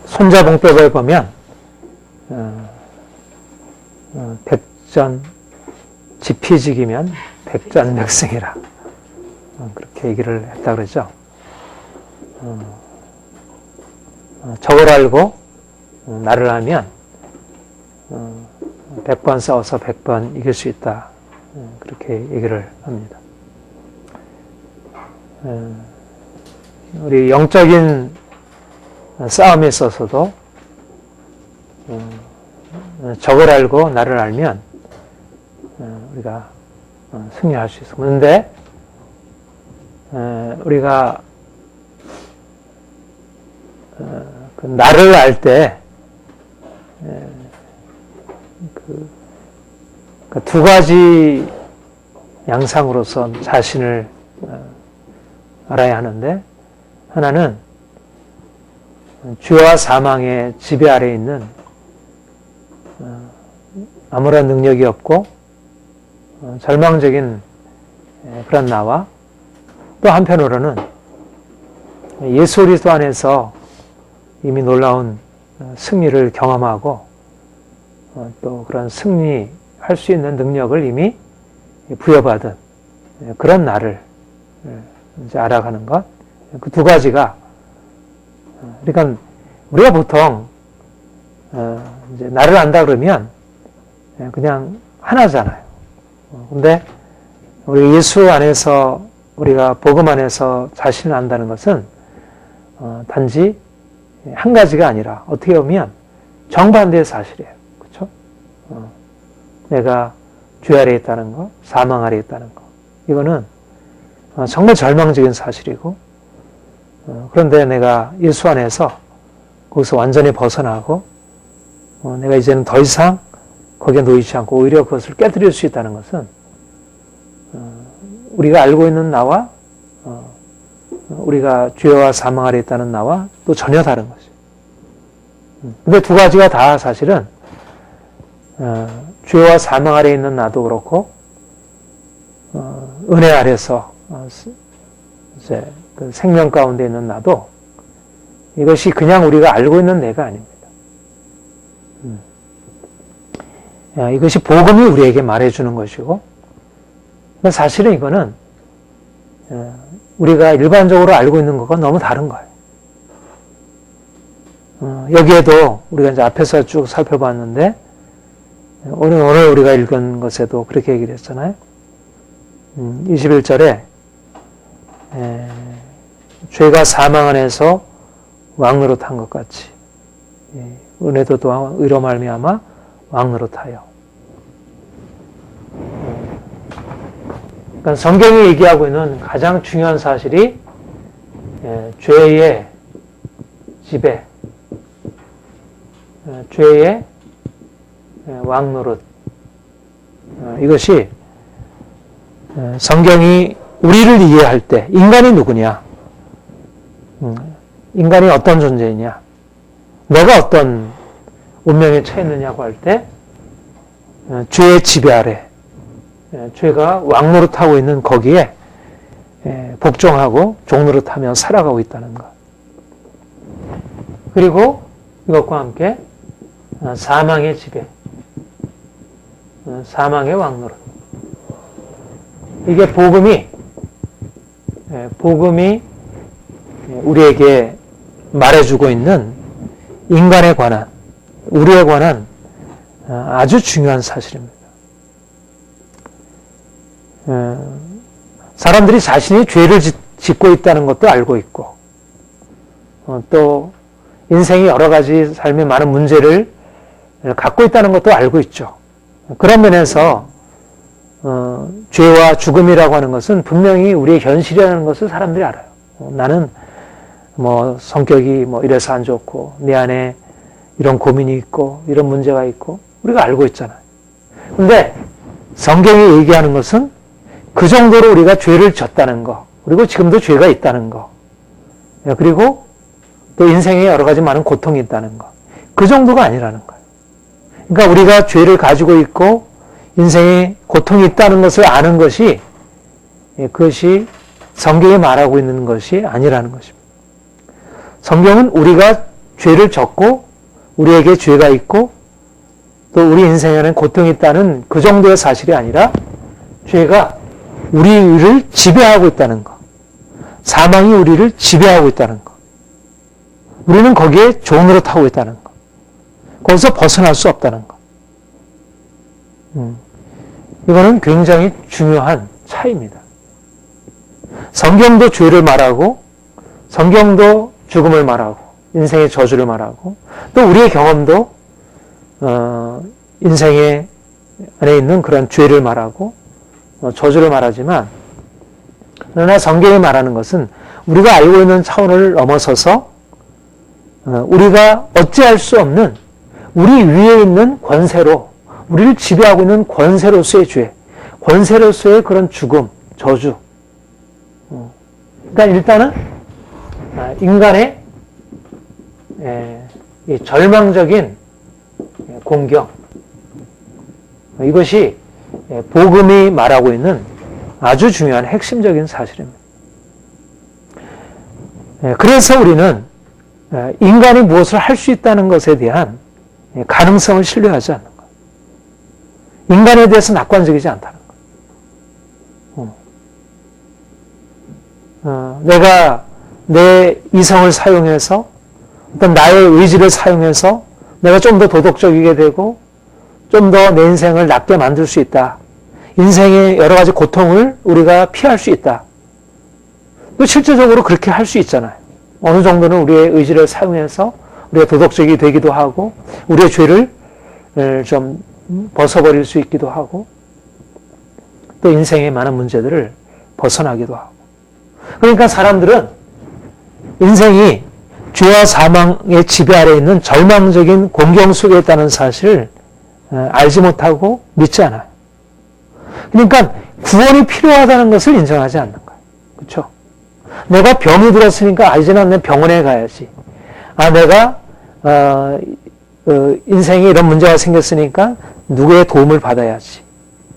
손자봉법에 보면 백전 지피지기면 백전백승이라 그렇게 얘기를 했다 그러죠. 적을 알고 나를 하면 100번 싸워서 100번 이길 수 있다. 그렇게 얘기를 합니다. 우리 영적인 싸움에 있어서도 적을 알고 나를 알면 우리가 승리할 수 있어. 그런데 우리가 그 나를 알 때 그 두 가지 양상으로서 자신을 알아야 하는데, 하나는 죄와 사망의 지배 아래에 있는 아무런 능력이 없고 절망적인 그런 나와, 또 한편으로는 예수 그리스도 안에서 이미 놀라운 승리를 경험하고 또 그런 승리할 수 있는 능력을 이미 부여받은 그런 나를 이제 알아가는 것. 그 두 가지가, 그러니까 우리가 보통 이제 나를 안다 그러면 그냥 하나잖아요. 근데 우리 예수 안에서, 우리가 복음 안에서 자신을 안다는 것은 단지 한 가지가 아니라 어떻게 보면 정반대의 사실이에요. 그렇죠? 내가 죄 아래에 있다는 거, 사망 아래에 있다는 거, 이거는 정말 절망적인 사실이고, 그런데 내가 예수 안에서 거기서 완전히 벗어나고 내가 이제는 더 이상 거기에 놓이지 않고 오히려 그것을 깨뜨릴 수 있다는 것은 우리가 알고 있는 나와 우리가 죄와 사망 아래 있다는 나와 또 전혀 다른 것이에요. 근데 두 가지가 다 사실은 죄와 사망 아래 있는 나도 그렇고 은혜 아래서 이제 그 생명 가운데 있는 나도, 이것이 그냥 우리가 알고 있는 내가 아닙니다. 이것이 복음이 우리에게 말해주는 것이고, 사실은 이거는 우리가 일반적으로 알고 있는 것과 너무 다른 거예요. 여기에도 우리가 이제 앞에서 쭉 살펴봤는데, 오늘 우리가 읽은 것에도 그렇게 얘기를 했잖아요. 21절에 죄가 사망 안에서 왕노릇한 것 같이 은혜도 또한 의로 말미암아 왕노릇하여. 그러니까 성경이 얘기하고 있는 가장 중요한 사실이 죄의 지배, 죄의 왕노릇, 이것이 성경이 우리를 이해할 때 인간이 누구냐, 인간이 어떤 존재이냐, 내가 어떤 운명에 처했느냐고 할 때 죄의 지배 아래, 죄가 왕노릇하고 있는 거기에 복종하고 종노릇하며 살아가고 있다는 것. 그리고 이것과 함께 사망의 지배, 사망의 왕노릇. 이게 복음이 우리에게 말해주고 있는 인간에 관한, 우리에 관한 아주 중요한 사실입니다. 사람들이 자신이 죄를 짓고 있다는 것도 알고 있고, 또 인생이 여러 가지 삶의 많은 문제를 갖고 있다는 것도 알고 있죠. 그런 면에서 죄와 죽음이라고 하는 것은 분명히 우리의 현실이라는 것을 사람들이 알아요. 나는 성격이 이래서 안 좋고, 내 안에 이런 고민이 있고, 이런 문제가 있고, 우리가 알고 있잖아요. 근데 성경이 얘기하는 것은 그 정도로 우리가 죄를 졌다는 거, 그리고 지금도 죄가 있다는 거, 그리고 또 인생에 여러 가지 많은 고통이 있다는 거, 그 정도가 아니라는 거예요. 그러니까 우리가 죄를 가지고 있고 인생에 고통이 있다는 것을 아는 것이, 그것이 성경이 말하고 있는 것이 아니라는 것입니다. 성경은 우리가 죄를 졌고 우리에게 죄가 있고 또 우리 인생에는 고통이 있다는 그 정도의 사실이 아니라 죄가 우리를 지배하고 있다는 것. 사망이 우리를 지배하고 있다는 것. 우리는 거기에 종으로 타고 있다는 것. 거기서 벗어날 수 없다는 것. 이거는 굉장히 중요한 차이입니다. 성경도 죄를 말하고 성경도 죽음을 말하고 인생의 저주를 말하고 또 우리의 경험도 인생의 안에 있는 그런 죄를 말하고 저주를 말하지만 그러나 성경이 말하는 것은 우리가 알고 있는 차원을 넘어서서 우리가 어찌할 수 없는 우리 위에 있는 권세로 우리를 지배하고 있는 권세로서의 죄, 권세로서의 그런 죽음, 저주. 그러니까 일단은 인간의 이 절망적인 공경, 이것이 복음이 말하고 있는 아주 중요한 핵심적인 사실입니다. 그래서 우리는 인간이 무엇을 할 수 있다는 것에 대한 가능성을 신뢰하지 않는 것. 인간에 대해서 낙관적이지 않다는 것. 내가 내 이성을 사용해서 어떤 나의 의지를 사용해서 내가 좀 더 도덕적이게 되고 좀 더 내 인생을 낫게 만들 수 있다. 인생의 여러 가지 고통을 우리가 피할 수 있다. 또 실제적으로 그렇게 할 수 있잖아요. 어느 정도는 우리의 의지를 사용해서 우리가 도덕적이 되기도 하고 우리의 죄를 좀 벗어버릴 수 있기도 하고 또 인생의 많은 문제들을 벗어나기도 하고. 그러니까 사람들은 인생이 죄와 사망의 지배 아래 있는 절망적인 공경 속에 있다는 사실을 알지 못하고 믿지 않아요. 그러니까 구원이 필요하다는 것을 인정하지 않는 거예요. 그렇죠? 내가 병이 들었으니까 이제는 내 병원에 가야지. 내가 인생에 이런 문제가 생겼으니까 누구의 도움을 받아야지.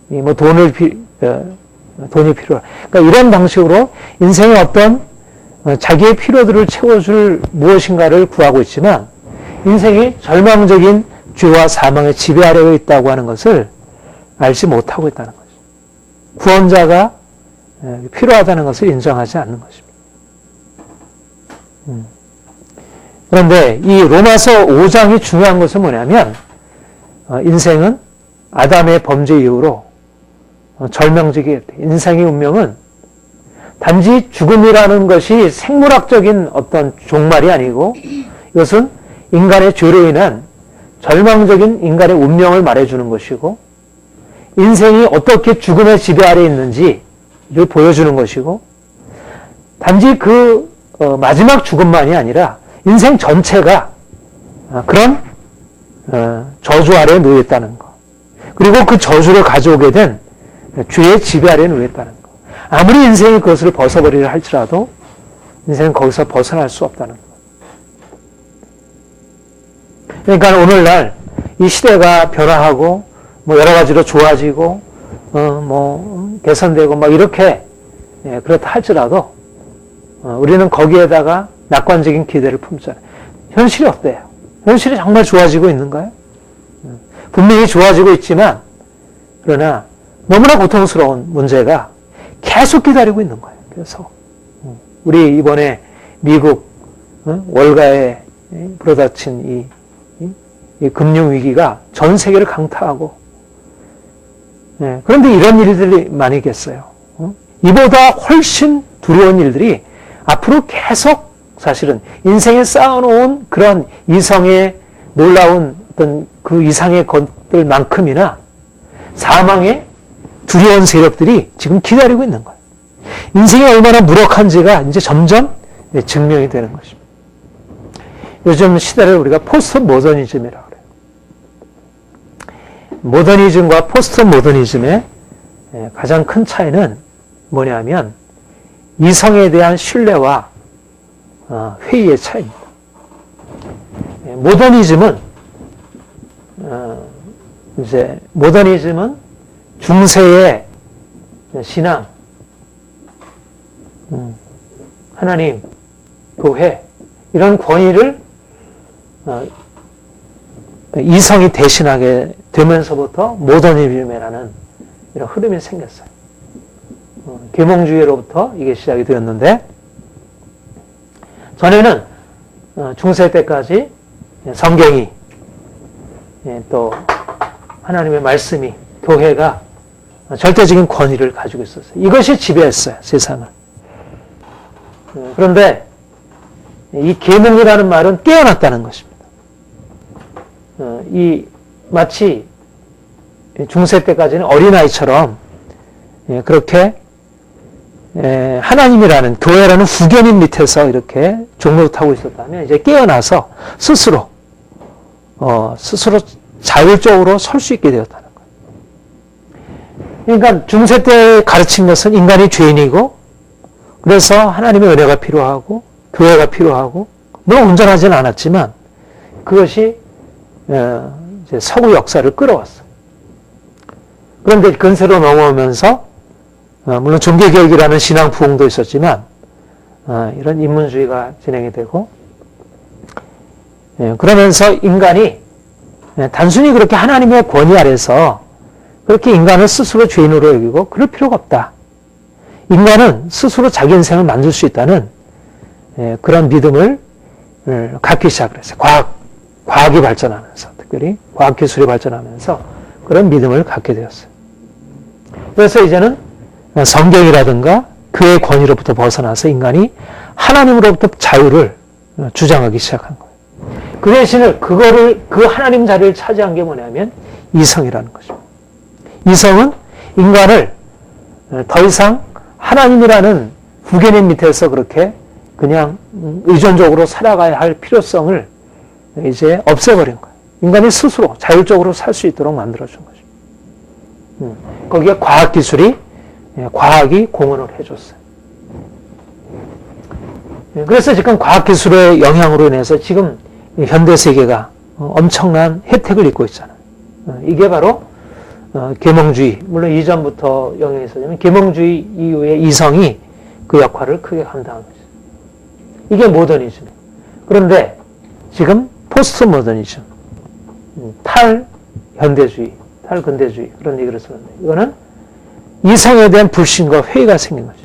뭐 돈이 필요해. 그러니까 이런 방식으로 인생의 어떤 자기의 필요들을 채워줄 무엇인가를 구하고 있지만 인생이 절망적인 죄와 사망의 지배 아래에 있다고 하는 것을 알지 못하고 있다는 거죠. 구원자가 필요하다는 것을 인정하지 않는 것입니다. 그런데 이 로마서 5장이 중요한 것은 뭐냐면 인생은 아담의 범죄 이후로 절망적이게 돼. 인생의 운명은 단지 죽음이라는 것이 생물학적인 어떤 종말이 아니고 이것은 인간의 죄로 인한 절망적인 인간의 운명을 말해주는 것이고 인생이 어떻게 죽음의 지배 아래 있는지를 보여주는 것이고 단지 그 마지막 죽음만이 아니라 인생 전체가 그런 저주 아래에 놓여 있다는 것. 그리고 그 저주를 가져오게 된 죄의 지배 아래에 놓여 있다는 것. 아무리 인생이 그것을 벗어버리려 할지라도 인생은 거기서 벗어날 수 없다는 것. 그러니까 오늘날 이 시대가 변화하고 뭐 여러 가지로 좋아지고 뭐 개선되고 막 이렇게 그렇다 할지라도 우리는 거기에다가 낙관적인 기대를 품잖아요. 현실이 어때요? 현실이 정말 좋아지고 있는가요? 분명히 좋아지고 있지만 그러나 너무나 고통스러운 문제가 계속 기다리고 있는 거예요. 그래서 우리 이번에 미국 월가에 불어닥친 이 금융위기가 전 세계를 강타하고 그런데 이런 일들이 많이 있겠어요. 이보다 훨씬 두려운 일들이 앞으로 계속 사실은 인생에 쌓아놓은 그런 이성의 놀라운 어떤 그 이상의 것들만큼이나 사망의 두려운 세력들이 지금 기다리고 있는 거예요. 인생이 얼마나 무력한지가 이제 점점 증명이 되는 것입니다. 요즘 시대를 우리가 포스트 모더니즘이라고 그래요. 모더니즘과 포스트 모더니즘의 가장 큰 차이는 뭐냐면 이성에 대한 신뢰와 회의의 차이입니다. 모더니즘은 중세의 신앙, 하나님, 교회 이런 권위를 이성이 대신하게 되면서부터 모더니즘이라는 이런 흐름이 생겼어요. 계몽주의로부터 이게 시작이 되었는데, 전에는 중세 때까지 성경이 또 하나님의 말씀이, 교회가 절대적인 권위를 가지고 있었어요. 이것이 지배했어요, 세상을. 그런데 이 계몽이라는 말은 깨어났다는 것입니다. 마치 중세 때까지는 어린아이처럼 그렇게 하나님이라는, 교회라는 후견인 밑에서 이렇게 종노릇하고 있었다면, 이제 깨어나서 스스로 자율적으로 설 수 있게 되었다는 거예요. 그러니까 중세 때 가르친 것은 인간이 죄인이고, 그래서 하나님의 은혜가 필요하고 교회가 필요하고, 물론 온전하지는 않았지만 그것이 이제 서구 역사를 끌어왔어요. 그런데 근세로 넘어오면서 물론 종교개혁이라는 신앙 부흥도 있었지만 이런 인문주의가 진행이 되고, 그러면서 인간이 단순히 그렇게 하나님의 권위 아래서 그렇게 인간을 스스로 죄인으로 여기고 그럴 필요가 없다. 인간은 스스로 자기 인생을 만들 수 있다는 그런 믿음을 갖기 시작을 했어요. 과학이 발전하면서, 특별히 과학기술이 발전하면서 그런 믿음을 갖게 되었어요. 그래서 이제는 성경이라든가 그의 권위로부터 벗어나서 인간이 하나님으로부터 자유를 주장하기 시작한 거예요. 그 대신에 그 하나님 자리를 차지한 게 뭐냐면 이성이라는 거죠. 이성은 인간을 더 이상 하나님이라는 후견인 밑에서 그렇게 그냥 의존적으로 살아가야 할 필요성을 이제 없애버린 거예요. 인간이 스스로 자율적으로 살 수 있도록 만들어준 거죠. 거기에 과학이 공헌을 해줬어요. 그래서 지금 과학기술의 영향으로 인해서 지금 현대세계가 엄청난 혜택을 입고 있잖아요. 이게 바로 계몽주의, 물론 이전부터 영향이 있었지만 계몽주의 이후에 이성이 그 역할을 크게 감당한 거죠. 이게 모더니즘이에요. 그런데 지금 포스트 모더니즘, 탈현대주의, 탈근대주의, 그런 얘기를 쓰는데, 이거는 이성에 대한 불신과 회의가 생긴 거죠.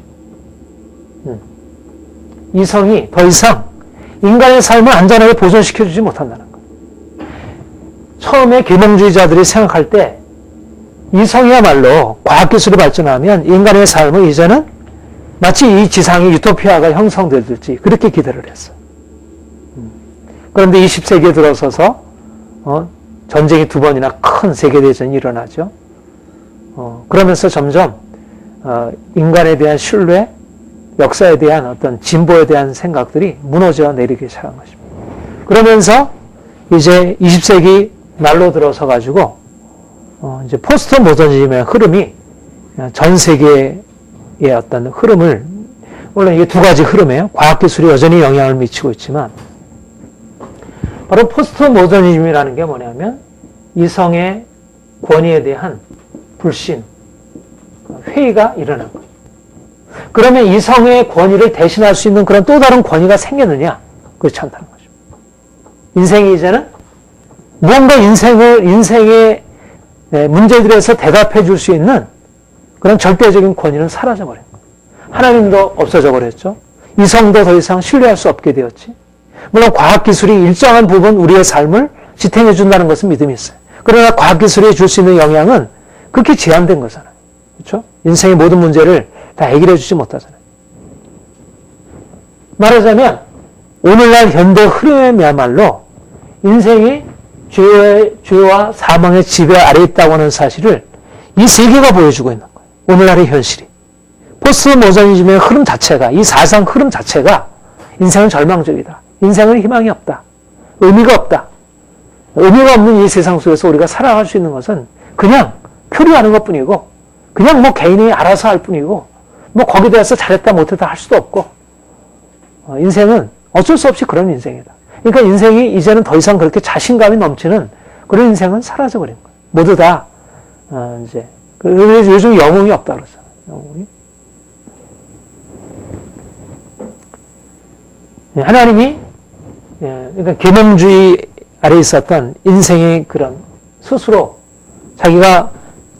이성이 더 이상 인간의 삶을 안전하게 보존시켜주지 못한다는 거예요. 처음에 계몽주의자들이 생각할 때 이성이야말로 과학기술이 발전하면 인간의 삶은 이제는 마치 이 지상의 유토피아가 형성되듯이 그렇게 기대를 했어요. 그런데 20세기에 들어서서 전쟁이 2번이나 큰 세계대전이 일어나죠. 그러면서 점점 인간에 대한 신뢰, 역사에 대한 어떤 진보에 대한 생각들이 무너져 내리기 시작한 것입니다. 그러면서 이제 20세기 말로 들어서 가지고 이제 포스트 모더니즘의 흐름이 전 세계의 어떤 흐름을, 물론 이게 두 가지 흐름이에요. 과학기술이 여전히 영향을 미치고 있지만, 바로 포스트 모더니즘이라는 게 뭐냐면 이성의 권위에 대한 불신, 회의가 일어난 거예요. 그러면 이성의 권위를 대신할 수 있는 그런 또 다른 권위가 생겼느냐? 그렇지 않다는 거죠. 인생이 이제는 무언가 인생의 문제들에서 대답해 줄 수 있는 그런 절대적인 권위는 사라져버린 거예요. 하나님도 없어져 버렸죠. 이성도 더 이상 신뢰할 수 없게 되었지. 물론 과학기술이 일정한 부분 우리의 삶을 지탱해 준다는 것은 믿음이 있어요. 그러나 과학기술이 줄 수 있는 영향은 그렇게 제한된 거잖아요. 그렇죠? 인생의 모든 문제를 다 해결해 주지 못하잖아요. 말하자면 오늘날 현대 흐름이야말로 인생이 죄와 사망의 지배 아래 있다고 하는 사실을 이 세계가 보여주고 있는 거예요. 오늘날의 현실이. 포스트 모더니즘의 흐름 자체가, 이 사상 흐름 자체가 인생은 절망적이다. 인생은 희망이 없다. 의미가 없다. 의미가 없는 이 세상 속에서 우리가 살아갈 수 있는 것은 그냥 표류하는 것 뿐이고, 그냥 뭐 개인이 알아서 할 뿐이고, 뭐 거기에 대해서 잘했다 못했다 할 수도 없고, 인생은 어쩔 수 없이 그런 인생이다. 그러니까 인생이 이제는 더 이상 그렇게 자신감이 넘치는 그런 인생은 사라져버린 거예요. 모두 다 이제 요즘 영웅이 없다 그러잖아요. 영웅이. 하나님이 그러니까 계몽주의 아래 있었던 인생의 그런 스스로 자기가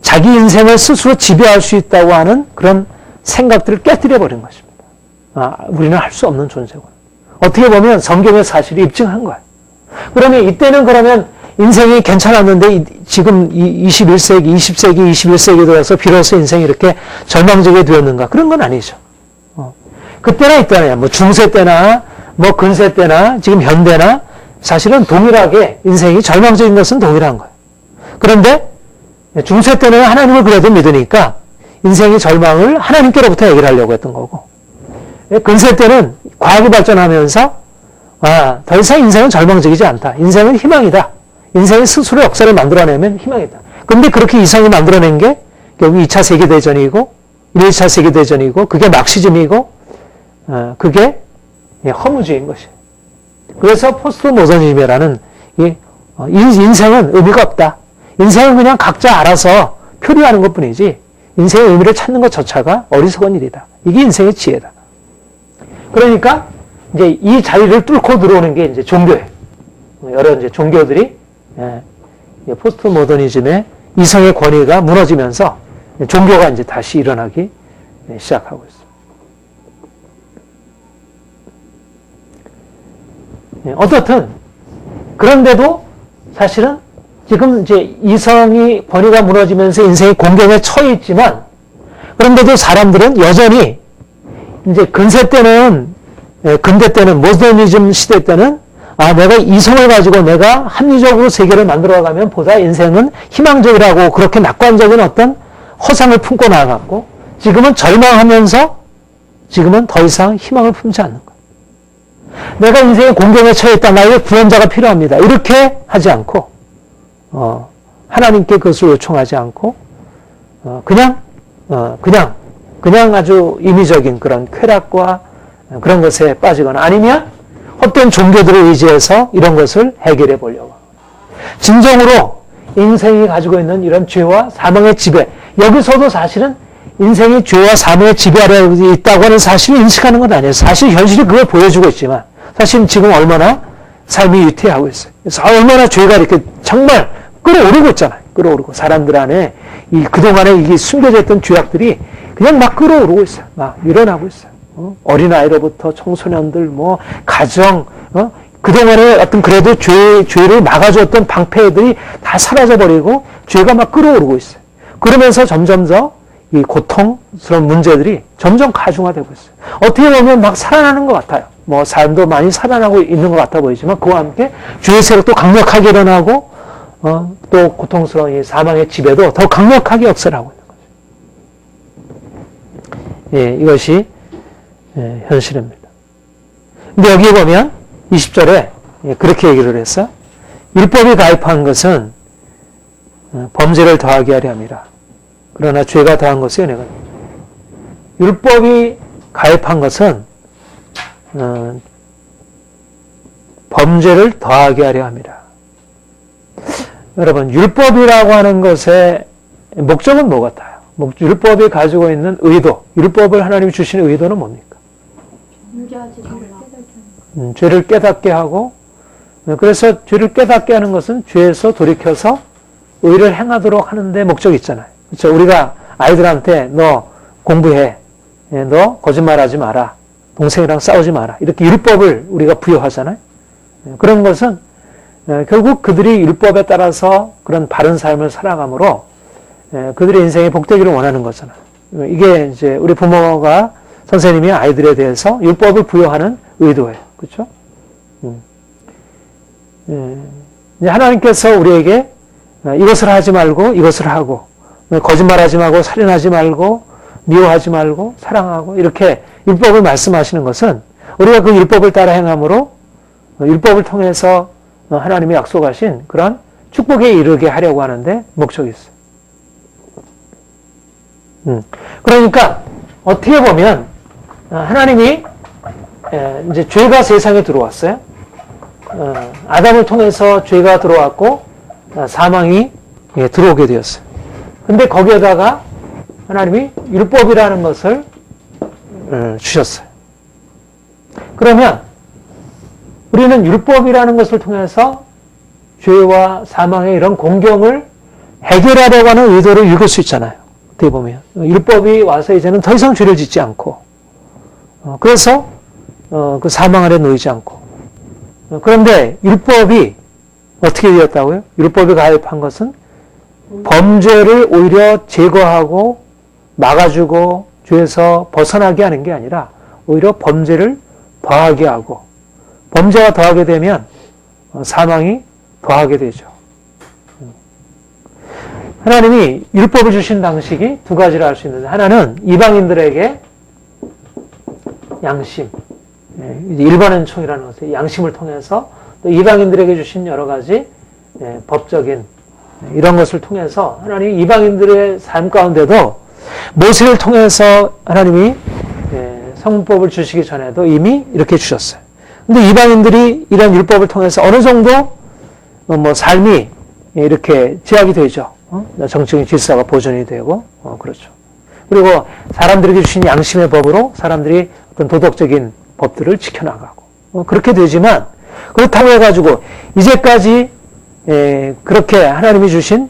자기 인생을 스스로 지배할 수 있다고 하는 그런 생각들을 깨뜨려 버린 것입니다. 우리는 할 수 없는 존재구나. 어떻게 보면 성경의 사실이 입증한 거예요. 그러면 이때는 그러면 인생이 괜찮았는데 지금 21세기, 20세기, 21세기 들어서 비로소 인생이 이렇게 절망적이 되었는가? 그런 건 아니죠. 그때나 이때나, 뭐 중세 때나, 뭐 근세 때나, 지금 현대나 사실은 동일하게 인생이 절망적인 것은 동일한 거예요. 그런데 중세 때는 하나님을 그래도 믿으니까 인생의 절망을 하나님께로부터 해결하려고 했던 거고, 근세 때는 과학이 발전하면서 더 이상 인생은 절망적이지 않다. 인생은 희망이다. 인생이 스스로 역사를 만들어내면 희망이다. 그런데 그렇게 이성이 만들어낸 게 결국 2차 세계대전이고 1차 세계대전이고 그게 막시즘이고 그게 허무주의인 것이에요. 그래서 포스트 모더니즘이라는 인생은 의미가 없다. 인생은 그냥 각자 알아서 표류하는 것뿐이지 인생의 의미를 찾는 것조차가 어리석은 일이다. 이게 인생의 지혜다. 그러니까 이제 이 자리를 뚫고 들어오는 게 이제 종교예요. 여러 이제 종교들이 포스트 모더니즘의 이성의 권위가 무너지면서 종교가 이제 다시 일어나기 시작하고 있습니다. 어떻든 그런데도 사실은 지금 이제 이성이 권위가 무너지면서 인생이 공경에 처해 있지만 그런데도 사람들은 여전히 이제 근대 때는 모더니즘 시대 때는 내가 이성을 가지고 내가 합리적으로 세계를 만들어가면 보다 인생은 희망적이라고 그렇게 낙관적인 어떤 허상을 품고 나아갔고 지금은 절망하면서 지금은 더 이상 희망을 품지 않는 거예요. 내가 인생의 공경에 처해 있다. 나에게 구원자가 필요합니다. 이렇게 하지 않고 하나님께 그것을 요청하지 않고 그냥 아주 임의적인 그런 쾌락과 그런 것에 빠지거나 아니면 헛된 종교들을 의지해서 이런 것을 해결해 보려고. 진정으로 인생이 가지고 있는 이런 죄와 사망의 지배, 여기서도 사실은 인생이 죄와 사망의 지배 아래 있다고 하는 사실을 인식하는 건 아니에요. 사실 현실이 그걸 보여주고 있지만 사실 지금 얼마나 삶이 위태하고 있어요. 그래서 얼마나 죄가 이렇게 정말 끌어오르고 있잖아요. 끌어오르고 사람들 안에 그동안에 이게 숨겨져 있던 죄악들이 그냥 막 끌어오르고 있어요. 막 일어나고 있어요. 어린아이로부터 청소년들, 뭐, 가정, 그동안에 어떤 그래도 죄를 막아주었던 방패들이 다 사라져버리고 죄가 막 끌어오르고 있어요. 그러면서 점점 더 이 고통스러운 문제들이 점점 가중화되고 있어요. 어떻게 보면 막 살아나는 것 같아요. 뭐, 삶도 많이 살아나고 있는 것 같아 보이지만 그와 함께 죄의 세력도 강력하게 일어나고, 또 고통스러운 이 사망의 지배도 더 강력하게 역설하고 있는 거죠. 이것이 현실입니다. 근데 여기 보면 20절에 그렇게 얘기를 했어. 율법이 가입한 것은 범죄를 더하게 하려 함이라. 그러나 죄가 더한 것은 은혜가 됩니다. 율법이 가입한 것은 범죄를 더하게 하려 함이라. 여러분, 율법이라고 하는 것의 목적은 뭐 같아요? 율법이 가지고 있는 의도, 율법을 하나님이 주시는 의도는 뭡니까? 죄를 깨닫게 하고, 그래서 죄를 깨닫게 하는 것은 죄에서 돌이켜서 의를 행하도록 하는데 목적이 있잖아요. 그렇죠? 우리가 아이들한테 너 공부해, 너 거짓말하지 마라, 동생이랑 싸우지 마라, 이렇게 율법을 우리가 부여하잖아요. 그런 것은 결국 그들이 율법에 따라서 그런 바른 삶을 살아감으로 그들의 인생이 복되기를 원하는 거잖아요. 이게 이제 우리 부모가 선생님이 아이들에 대해서 율법을 부여하는 의도예요. 그렇죠? 하나님께서 우리에게 이것을 하지 말고 이것을 하고 거짓말하지 말고 살인하지 말고 미워하지 말고 사랑하고 이렇게 율법을 말씀하시는 것은 우리가 그 율법을 따라 행함으로 율법을 통해서 하나님이 약속하신 그런 축복에 이르게 하려고 하는데 목적이 있어요. 그러니까 어떻게 보면 하나님이 이제 죄가 세상에 들어왔어요. 아담을 통해서 죄가 들어왔고 사망이 들어오게 되었어요. 근데 거기에다가 하나님이 율법이라는 것을 주셨어요. 그러면 우리는 율법이라는 것을 통해서 죄와 사망의 이런 공경을 해결하려고 하는 의도를 읽을 수 있잖아요. 어떻게 보면. 율법이 와서 이제는 더 이상 죄를 짓지 않고, 그래서 그 사망 아래 놓이지 않고. 그런데 율법이 어떻게 되었다고요? 율법이 가입한 것은 범죄를 오히려 제거하고 막아주고 죄에서 벗어나게 하는 게 아니라 오히려 범죄를 더하게 하고, 범죄가 더하게 되면 사망이 더하게 되죠. 하나님이 율법을 주신 방식이 두 가지를 알 수 있는데, 하나는 이방인들에게 양심, 일반은총이라는 것을 양심을 통해서 또 이방인들에게 주신 여러 가지 법적인 이런 것을 통해서 하나님이 이방인들의 삶 가운데도 모세를 통해서 하나님이 성법을 주시기 전에도 이미 이렇게 주셨어요. 근데 이방인들이 이런 율법을 통해서 어느 정도 삶이 이렇게 제약이 되죠. 정치적인 질서가 보존이 되고, 그렇죠. 그리고 사람들에게 주신 양심의 법으로 사람들이 어떤 도덕적인 법들을 지켜나가고, 그렇게 되지만, 그렇다고 해가지고, 이제까지, 그렇게 하나님이 주신,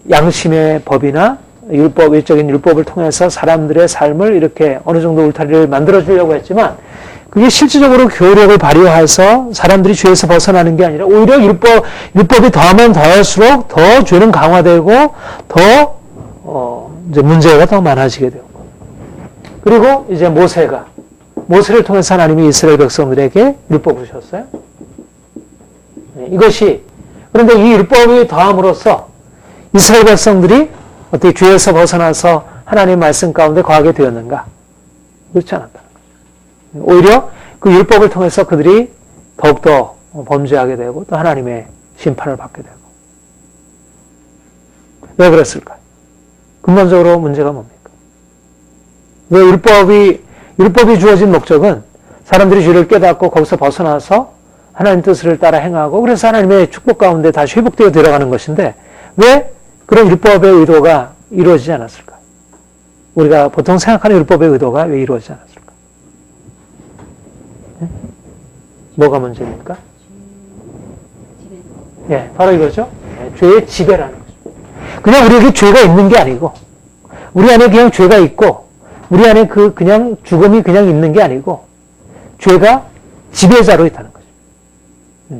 양심의 법이나 율법, 일적인 율법을 통해서 사람들의 삶을 이렇게 어느 정도 울타리를 만들어주려고 했지만, 그게 실질적으로 교력을 발휘해서 사람들이 죄에서 벗어나는 게 아니라 오히려 율법이 더하면 더할수록 더 죄는 강화되고 더 이제 문제가 더 많아지게 되고, 그리고 이제 모세를 통해서 하나님이 이스라엘 백성들에게 율법을 주셨어요. 이것이, 그런데 이 율법이 더함으로써 이스라엘 백성들이 어떻게 죄에서 벗어나서 하나님의 말씀 가운데 거하게 되었는가? 그렇지 않았다. 오히려 그 율법을 통해서 그들이 더욱더 범죄하게 되고 또 하나님의 심판을 받게 되고. 왜 그랬을까요? 근본적으로 문제가 뭡니까? 왜 율법이 주어진 목적은 사람들이 죄를 깨닫고 거기서 벗어나서 하나님 뜻을 따라 행하고, 그래서 하나님의 축복 가운데 다시 회복되어 들어가는 것인데, 왜 그런 율법의 의도가 이루어지지 않았을까? 우리가 보통 생각하는 율법의 의도가 왜 이루어지지 않았을까? 뭐가 문제입니까? 예, 바로 이거죠. 죄의 지배라는 거죠. 그냥 우리에게 죄가 있는 게 아니고, 우리 안에 그냥 죄가 있고, 우리 안에 그냥 죽음이 그냥 있는 게 아니고, 죄가 지배자로 있다는 거죠.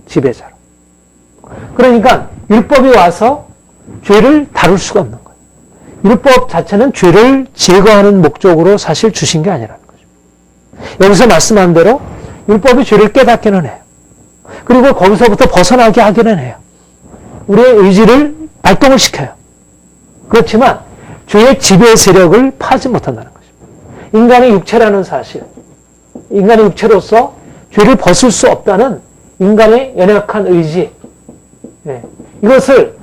지배자로. 그러니까 율법이 와서 죄를 다룰 수가 없는 거예요. 율법 자체는 죄를 제거하는 목적으로 사실 주신 게 아니라는 거죠. 여기서 말씀한 대로 율법이 죄를 깨닫기는 해요. 그리고 거기서부터 벗어나게 하기는 해요. 우리의 의지를 발동을 시켜요. 그렇지만 죄의 지배 세력을 파지 못한다는 것입니다. 인간의 육체라는 사실, 인간의 육체로서 죄를 벗을 수 없다는 인간의 연약한 의지, 이것을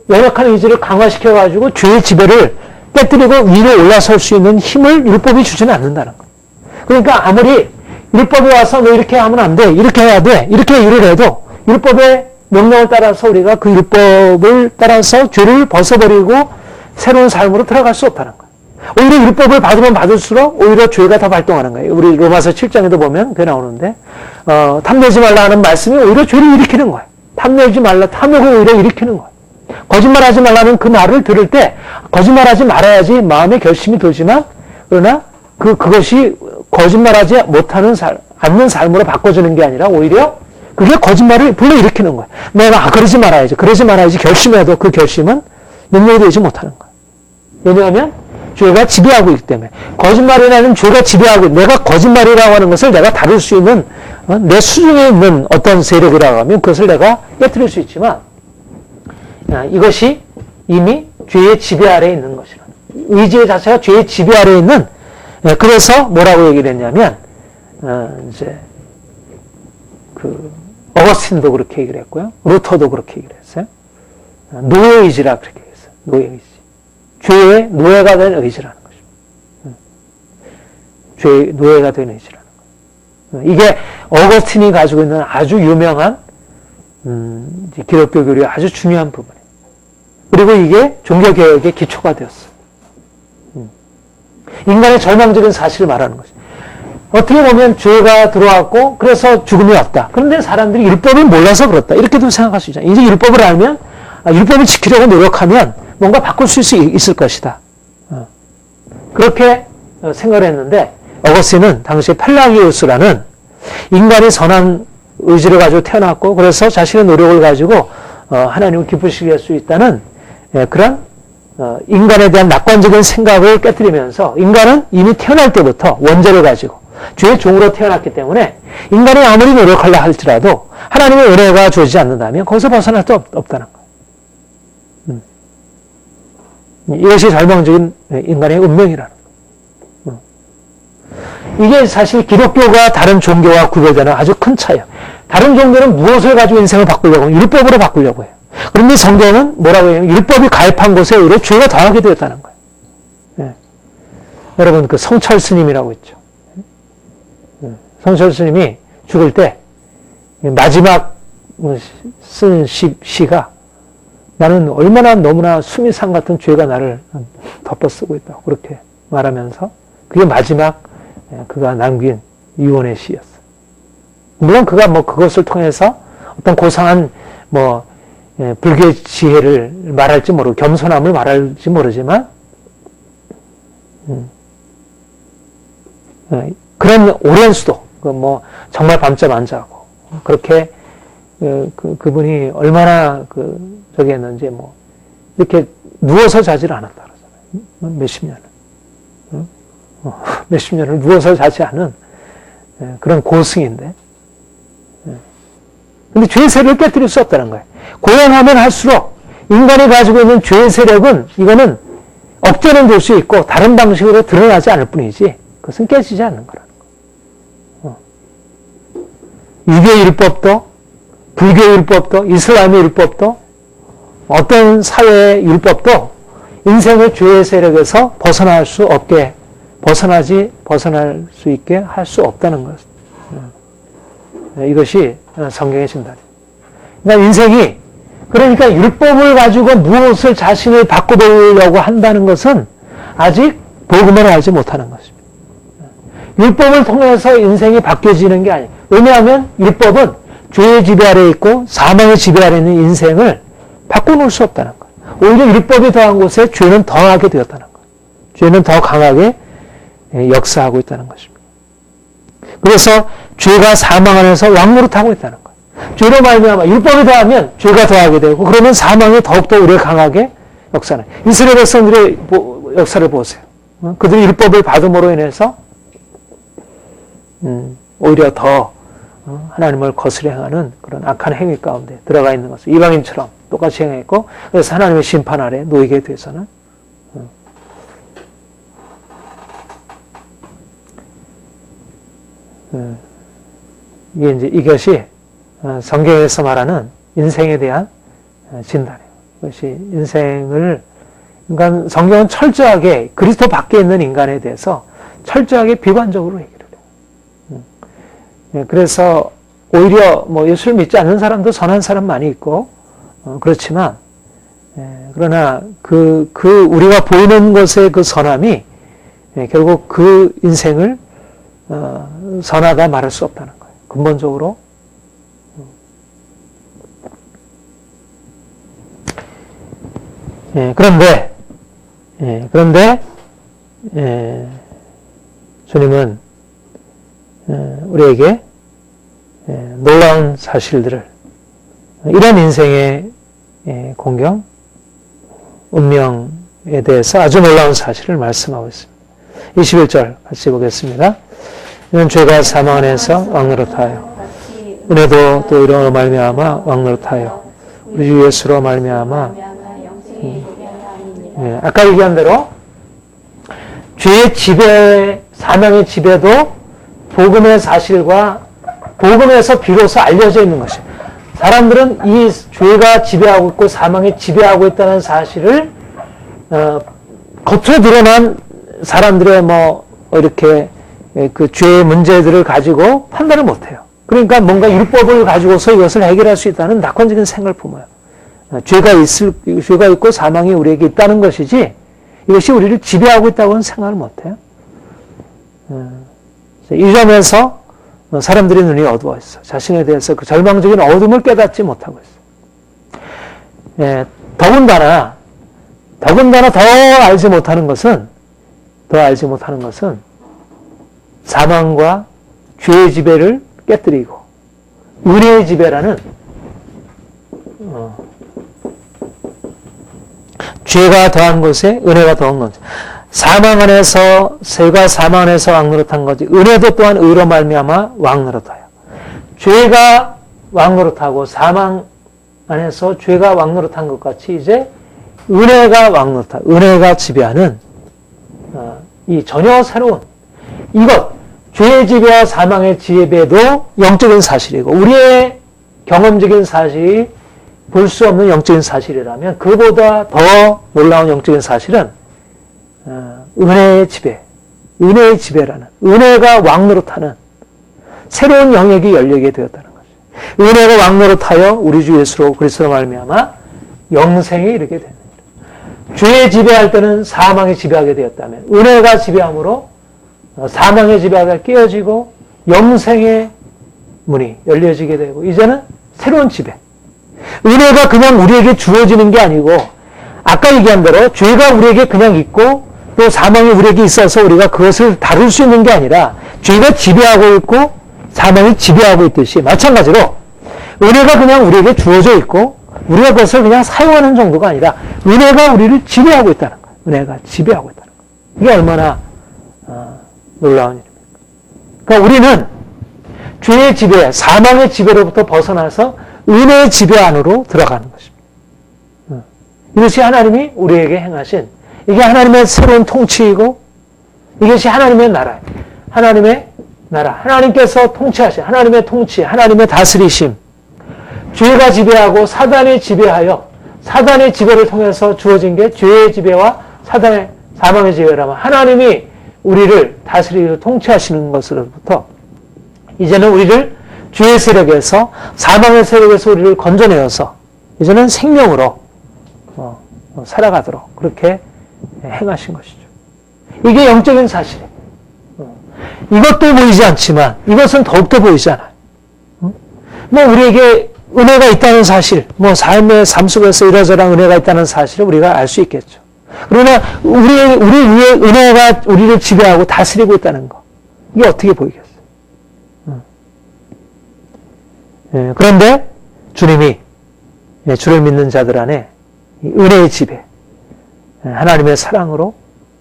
연약한 의지를 강화시켜가지고 죄의 지배를 깨뜨리고 위로 올라설 수 있는 힘을 율법이 주지는 않는다는 거예요. 그러니까 아무리 율법이 와서 너 이렇게 하면 안 돼, 이렇게 해야 돼, 이렇게 일을 해도 율법의 명령을 따라서 우리가 그 율법을 따라서 죄를 벗어버리고 새로운 삶으로 들어갈 수 없다는 거예요. 오히려 율법을 받으면 받을수록 오히려 죄가 더 발동하는 거예요. 우리 로마서 7장에도 보면 그게 나오는데, 탐내지 말라 하는 말씀이 오히려 죄를 일으키는 거예요. 탐내지 말라, 탐욕을 오히려 일으키는 거예요. 거짓말하지 말라는 그 말을 들을 때 거짓말하지 말아야지 마음의 결심이 들지만, 그러나 그것이 거짓말하지 못하는 않는 삶으로 바꿔주는 게 아니라 오히려 그게 거짓말을 불러일으키는 거예요. 내가 그러지 말아야지 결심해도 그 결심은 능력이 되지 못하는 거예요. 왜냐하면 죄가 지배하고 있기 때문에. 거짓말이라는 죄가 지배하고, 내가 거짓말이라고 하는 것을 내가 다룰 수 있는 내 수중에 있는 어떤 세력이라고 하면 그것을 내가 깨뜨릴 수 있지만, 이것이 이미 죄의 지배 아래에 있는 것이라. 의지 자체가 죄의 지배 아래에 있는, 그래서 뭐라고 얘기를 했냐면, 이제, 어거스틴도 그렇게 얘기를 했고요. 루터도 그렇게 얘기를 했어요. 노예의지라 그렇게 얘기했어요. 노예의지. 죄의 노예가 된 의지라는 것입니다. 죄의 노예가 된 의지라는 거예요. 이게 어거스틴이 가지고 있는 아주 유명한, 기독교 교리의 아주 중요한 부분이에요. 그리고 이게 종교개혁의 기초가 되었어요. 인간의 절망적인 사실을 말하는 것이죠. 어떻게 보면 죄가 들어왔고 그래서 죽음이 왔다. 그런데 사람들이 율법을 몰라서 그렇다. 이렇게도 생각할 수 있잖아요. 이제 율법을 알면 율법을 지키려고 노력하면 뭔가 바꿀 수 있을 것이다. 그렇게 생각을 했는데 어거스틴은 당시 펠라기우스라는 인간이 선한 의지를 가지고 태어났고 그래서 자신의 노력을 가지고 하나님을 기쁘시게 할 수 있다는 그런 인간에 대한 낙관적인 생각을 깨뜨리면서 인간은 이미 태어날 때부터 원죄를 가지고 죄의 종으로 태어났기 때문에 인간이 아무리 노력하려 할지라도 하나님의 은혜가 주어지지 않는다면 거기서 벗어날 수 없다는 거예요. 이것이 절망적인 인간의 운명이라는 거예요. 이게 사실 기독교가 다른 종교와 구별되는 아주 큰 차이예요. 다른 종교는 무엇을 가지고 인생을 바꾸려고 해요? 율법으로 바꾸려고 해요. 그런데 성경은 뭐라고 해요? 율법이 가입한 곳에 오히려 죄가 더하게 되었다는 거예요. 네. 여러분 그 성철 스님이라고 있죠. 성철 스님이 죽을 때 마지막 쓴 시가 나는 얼마나 너무나 수미상 같은 죄가 나를 덮어쓰고 있다고 그렇게 말하면서 그게 마지막 그가 남긴 유언의 시였어요. 물론 그가 뭐 그것을 통해서 어떤 고상한 뭐 불교의 지혜를 말할지 모르고 겸손함을 말할지 모르지만 그런 오랜 수도 뭐 정말 밤잠 안 자고 그렇게 그분이 얼마나 저기 했는지 뭐 이렇게 누워서 자질 않았다 그러잖아요. 몇십 년을 몇십 년을 누워서 자지 않은 그런 고승인데 근데 죄의 세력을 깨뜨릴 수 없다는 거예요. 고행하면 할수록 인간이 가지고 있는 죄의 세력은 이거는 억제는 될 수 있고 다른 방식으로 드러나지 않을 뿐이지 그것은 깨지지 않는 거라는 거예요. 유교의 율법도 불교의 율법도 이슬람의 율법도 어떤 사회의 율법도 인생의 죄의 세력에서 벗어날 수 없게 벗어날 수 있게 할 수 없다는 것. 이것이 성경의 진단이에요. 그러니까 그러니까 율법을 가지고 무엇을 자신을 바꿔보려고 한다는 것은 아직 복음을 알지 못하는 것입니다. 율법을 통해서 인생이 바뀌어지는 게 아니에요. 왜냐하면 율법은 죄의 지배 아래에 있고 사망의 지배 아래에 있는 인생을 바꿔놓을 수 없다는 거예요. 오히려 율법이 더한 곳에 죄는 더하게 되었다는 거예요. 죄는 더 강하게 역사하고 있다는 것입니다. 그래서 죄가 사망 안에서 왕노릇하고 있다는 거예요. 죄로 말미암아 율법이 더하면 죄가 더하게 되고 그러면 사망이 더욱더 우리를 강하게 역사하는 거예요. 이스라엘 백성들의 역사를 보세요. 그들이 율법을 받음으로 인해서 오히려 더 하나님을 거스려 행하는 그런 악한 행위 가운데 들어가 있는 것을 이방인처럼 똑같이 행했고 그래서 하나님의 심판 아래 놓이게 돼서는 이것이 성경에서 말하는 인생에 대한 진단이에요. 이것이 인생을 그러니까 성경은 철저하게 그리스도 밖에 있는 인간에 대해서 철저하게 비관적으로 얘기를 해요. 그래서 오히려 뭐 예수를 믿지 않는 사람도 선한 사람 많이 있고 그렇지만 그러나 그 우리가 보이는 것의 그 선함이 결국 그 인생을 선하다 말할 수 없다는 거예요. 근본적으로 그런데 주님은 우리에게 놀라운 사실들을 이런 인생의 공경, 운명에 대해서 아주 놀라운 사실을 말씀하고 있습니다. 21절 같이 보겠습니다. 이는 죄가 사망 안에서 왕노릇하여 은혜도 또 이름으로 말미암아 왕노릇하여 우리 주 예수로 말미암아 아까 얘기한 대로 죄의 지배, 사망의 지배도 복음의 사실과 복음에서 비로소 알려져 있는 것이에요. 사람들은 이 죄가 지배하고 있고 사망이 지배하고 있다는 사실을 겉으로 드러난 사람들의 뭐 이렇게 그 죄의 문제들을 가지고 판단을 못해요. 그러니까 뭔가 율법을 가지고서 이것을 해결할 수 있다는 낙관적인 생각을 품어요. 죄가 있고 사망이 우리에게 있다는 것이지 이것이 우리를 지배하고 있다고는 생각을 못해요. 이 점에서 사람들의 눈이 어두워 있어. 자신에 대해서 그 절망적인 어둠을 깨닫지 못하고 있어. 예, 더군다나 더 알지 못하는 것은 사망과 죄의 지배를 깨뜨리고 은혜의 지배라는 죄가 더한 곳에 은혜가 더한 거죠. 사망 안에서 죄가 사망 안에서 왕노릇한 거지. 은혜도 또한 의로 말미암아 왕노릇하여. 죄가 왕노릇하고 사망 안에서 죄가 왕노릇한 것 같이 이제 은혜가 왕노릇하고 은혜가 지배하는 이 전혀 새로운 이것 죄의 지배와 사망의 지배도 영적인 사실이고 우리의 경험적인 사실이 볼 수 없는 영적인 사실이라면 그보다 더 놀라운 영적인 사실은 은혜의 지배라는 은혜가 왕노릇하는 새로운 영역이 열리게 되었다는 것이죠. 은혜가 왕노릇하여 우리 주 예수로 그리스도로 말미암아 영생에 이르게 됩니다. 죄의 지배할 때는 사망이 지배하게 되었다면 은혜가 지배함으로 사망의 지배가 깨어지고 영생의 문이 열려지게 되고 이제는 새로운 지배. 은혜가 그냥 우리에게 주어지는 게 아니고 아까 얘기한 대로 죄가 우리에게 그냥 있고 또 사망이 우리에게 있어서 우리가 그것을 다룰 수 있는 게 아니라 죄가 지배하고 있고 사망이 지배하고 있듯이 마찬가지로 은혜가 그냥 우리에게 주어져 있고 우리가 그것을 그냥 사용하는 정도가 아니라 은혜가 우리를 지배하고 있다는 거예요. 은혜가 지배하고 있다는 거예요. 이게 얼마나 놀라운 일입니까? 그러니까 우리는 죄의 지배, 사망의 지배로부터 벗어나서 은혜의 지배 안으로 들어가는 것입니다. 이것이 하나님이 우리에게 행하신 이게 하나님의 새로운 통치이고 이것이 하나님의 나라예요. 하나님의 나라, 하나님께서 통치하신 하나님의 통치, 하나님의 다스리심 죄가 지배하고 사단이 지배하여 사단의 지배를 통해서 주어진 게 죄의 지배와 사단의 사망의 지배라면 하나님이 우리를 다스리고 통치하시는 것으로부터 이제는 우리를 죄의 세력에서 사망의 세력에서 우리를 건져내어서 이제는 생명으로 살아가도록 그렇게 행하신 것이죠. 이게 영적인 사실이에요. 이것도 보이지 않지만 이것은 더욱더 보이잖아요. 뭐 우리에게 은혜가 있다는 사실, 뭐 삶의 삶 속에서 이러저러한 은혜가 있다는 사실을 우리가 알 수 있겠죠. 그러나 우리 위에 은혜가 우리를 지배하고 다스리고 있다는 거, 이게 어떻게 보이겠어요? 그런데 주님이 주를 믿는 자들 안에 은혜의 지배, 하나님의 사랑으로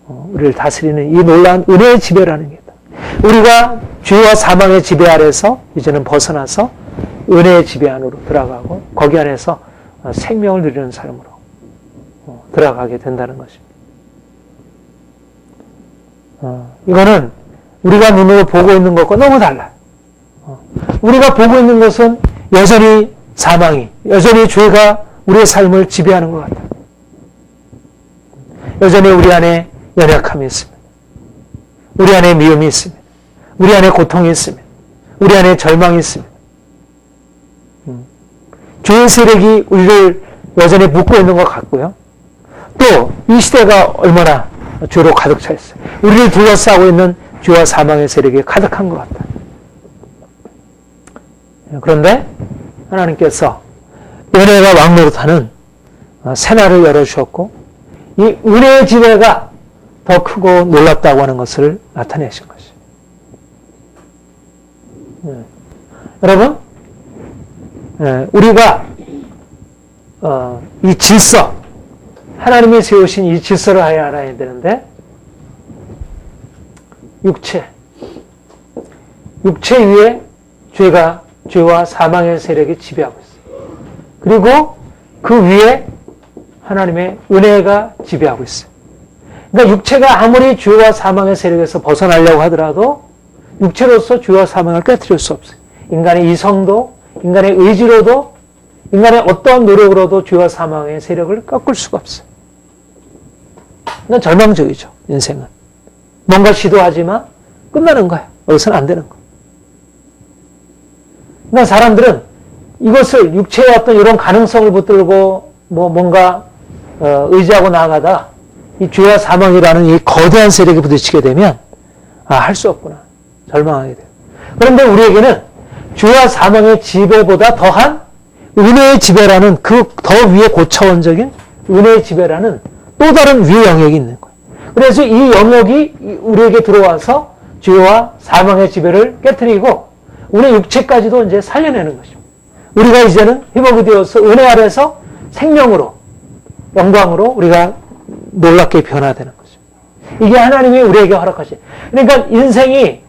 우리를 다스리는 이 놀라운 은혜의 지배라는 게 있다. 우리가 죄와 사망의 지배 아래서 이제는 벗어나서 은혜의 지배 안으로 들어가고 거기 안에서 생명을 누리는 삶으로 들어가게 된다는 것입니다. 이거는 우리가 눈으로 보고 있는 것과 너무 달라요. 우리가 보고 있는 것은 여전히 사망이, 여전히 죄가 우리의 삶을 지배하는 것 같아요. 여전히 우리 안에 연약함이 있습니다. 우리 안에 미움이 있습니다. 우리 안에 고통이 있습니다. 우리 안에 절망이 있습니다. 죄의 세력이 우리를 여전히 묶고 있는 것 같고요. 또 이 시대가 얼마나 죄로 가득 차 있어요. 우리를 둘러싸고 있는 죄와 사망의 세력이 가득한 것 같아요. 그런데 하나님께서 은혜가 왕노릇하는 새날을 열어주셨고 이 은혜의 지배가 더 크고 놀랍다고 하는 것을 나타내신 것이에요. 여러분, 우리가 이 질서, 하나님이 세우신 이 질서를 알아야 되는데 육체 위에 죄와 사망의 세력이 지배하고 있어요. 그리고 그 위에 하나님의 은혜가 지배하고 있어요. 그러니까 육체가 아무리 죄와 사망의 세력에서 벗어나려고 하더라도 육체로서 죄와 사망을 깨뜨릴 수 없어요. 인간의 이성도, 인간의 의지로도, 인간의 어떠한 노력으로도 죄와 사망의 세력을 꺾을 수가 없어요. 그건 절망적이죠, 인생은. 뭔가 시도하지만 끝나는 거예요. 여기서는 안 되는 거예요. 그러니까 사람들은 이것을 육체의 어떤 이런 가능성을 붙들고 뭔가 의지하고 나아가다 이 죄와 사망이라는 이 거대한 세력에 부딪히게 되면 할 수 없구나. 절망하게 돼요. 그런데 우리에게는 죄와 사망의 지배보다 더한 은혜의 지배라는 그 더 위에 고차원적인 은혜의 지배라는 또 다른 위의 영역이 있는 거예요. 그래서 이 영역이 우리에게 들어와서 죄와 사망의 지배를 깨뜨리고 우리 육체까지도 이제 살려내는 것입니다. 우리가 이제는 회복이 되어서 은혜 아래서 생명으로, 영광으로 우리가 놀랍게 변화되는 거죠. 이게 하나님이 우리에게 허락하신. 그러니까 인생이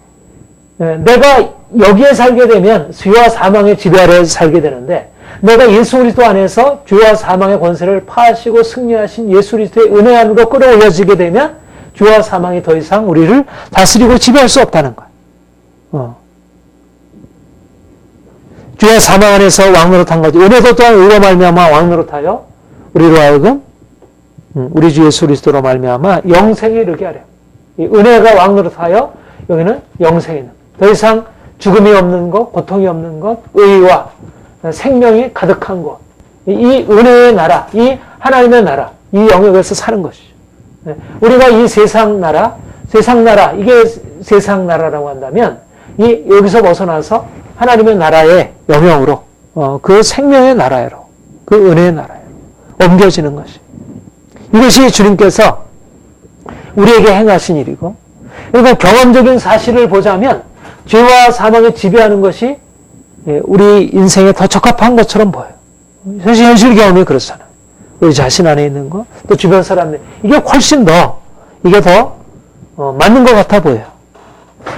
내가 여기에 살게 되면 죄와 사망의 지배 아래에서 살게 되는데 내가 예수 그리스도 안에서 죄와 사망의 권세를 파하시고 승리하신 예수 그리스도의 은혜 안으로 끌어올려지게 되면 죄와 사망이 더 이상 우리를 다스리고 지배할 수 없다는 거예요. 죄와 사망 안에서 왕노릇한 거죠. 은혜도 또한 의로 말미암아 왕노릇하여 우리로 하여금 우리 주 예수 그리스도로 말미암아 영생에 이르게 하려. 이 은혜가 왕노릇하여 여기는 영생에 있는. 더 이상 죽음이 없는 것, 고통이 없는 것, 의와 생명이 가득한 곳. 이 은혜의 나라, 이 하나님의 나라, 이 영역에서 사는 것이죠. 우리가 이 세상 나라, 이게 세상 나라라고 한다면, 여기서 벗어나서 하나님의 나라의 영역으로, 그 생명의 나라로, 그 은혜의 나라로 옮겨지는 것이. 이것이 주님께서 우리에게 행하신 일이고, 그러니까 경험적인 사실을 보자면, 죄와 사망에 지배하는 것이 우리 인생에 더 적합한 것처럼 보여요. 사실 현실 경험이 그렇잖아요. 우리 자신 안에 있는 거, 또 주변 사람들, 이게 훨씬 더, 이게 더 맞는 것 같아 보여요.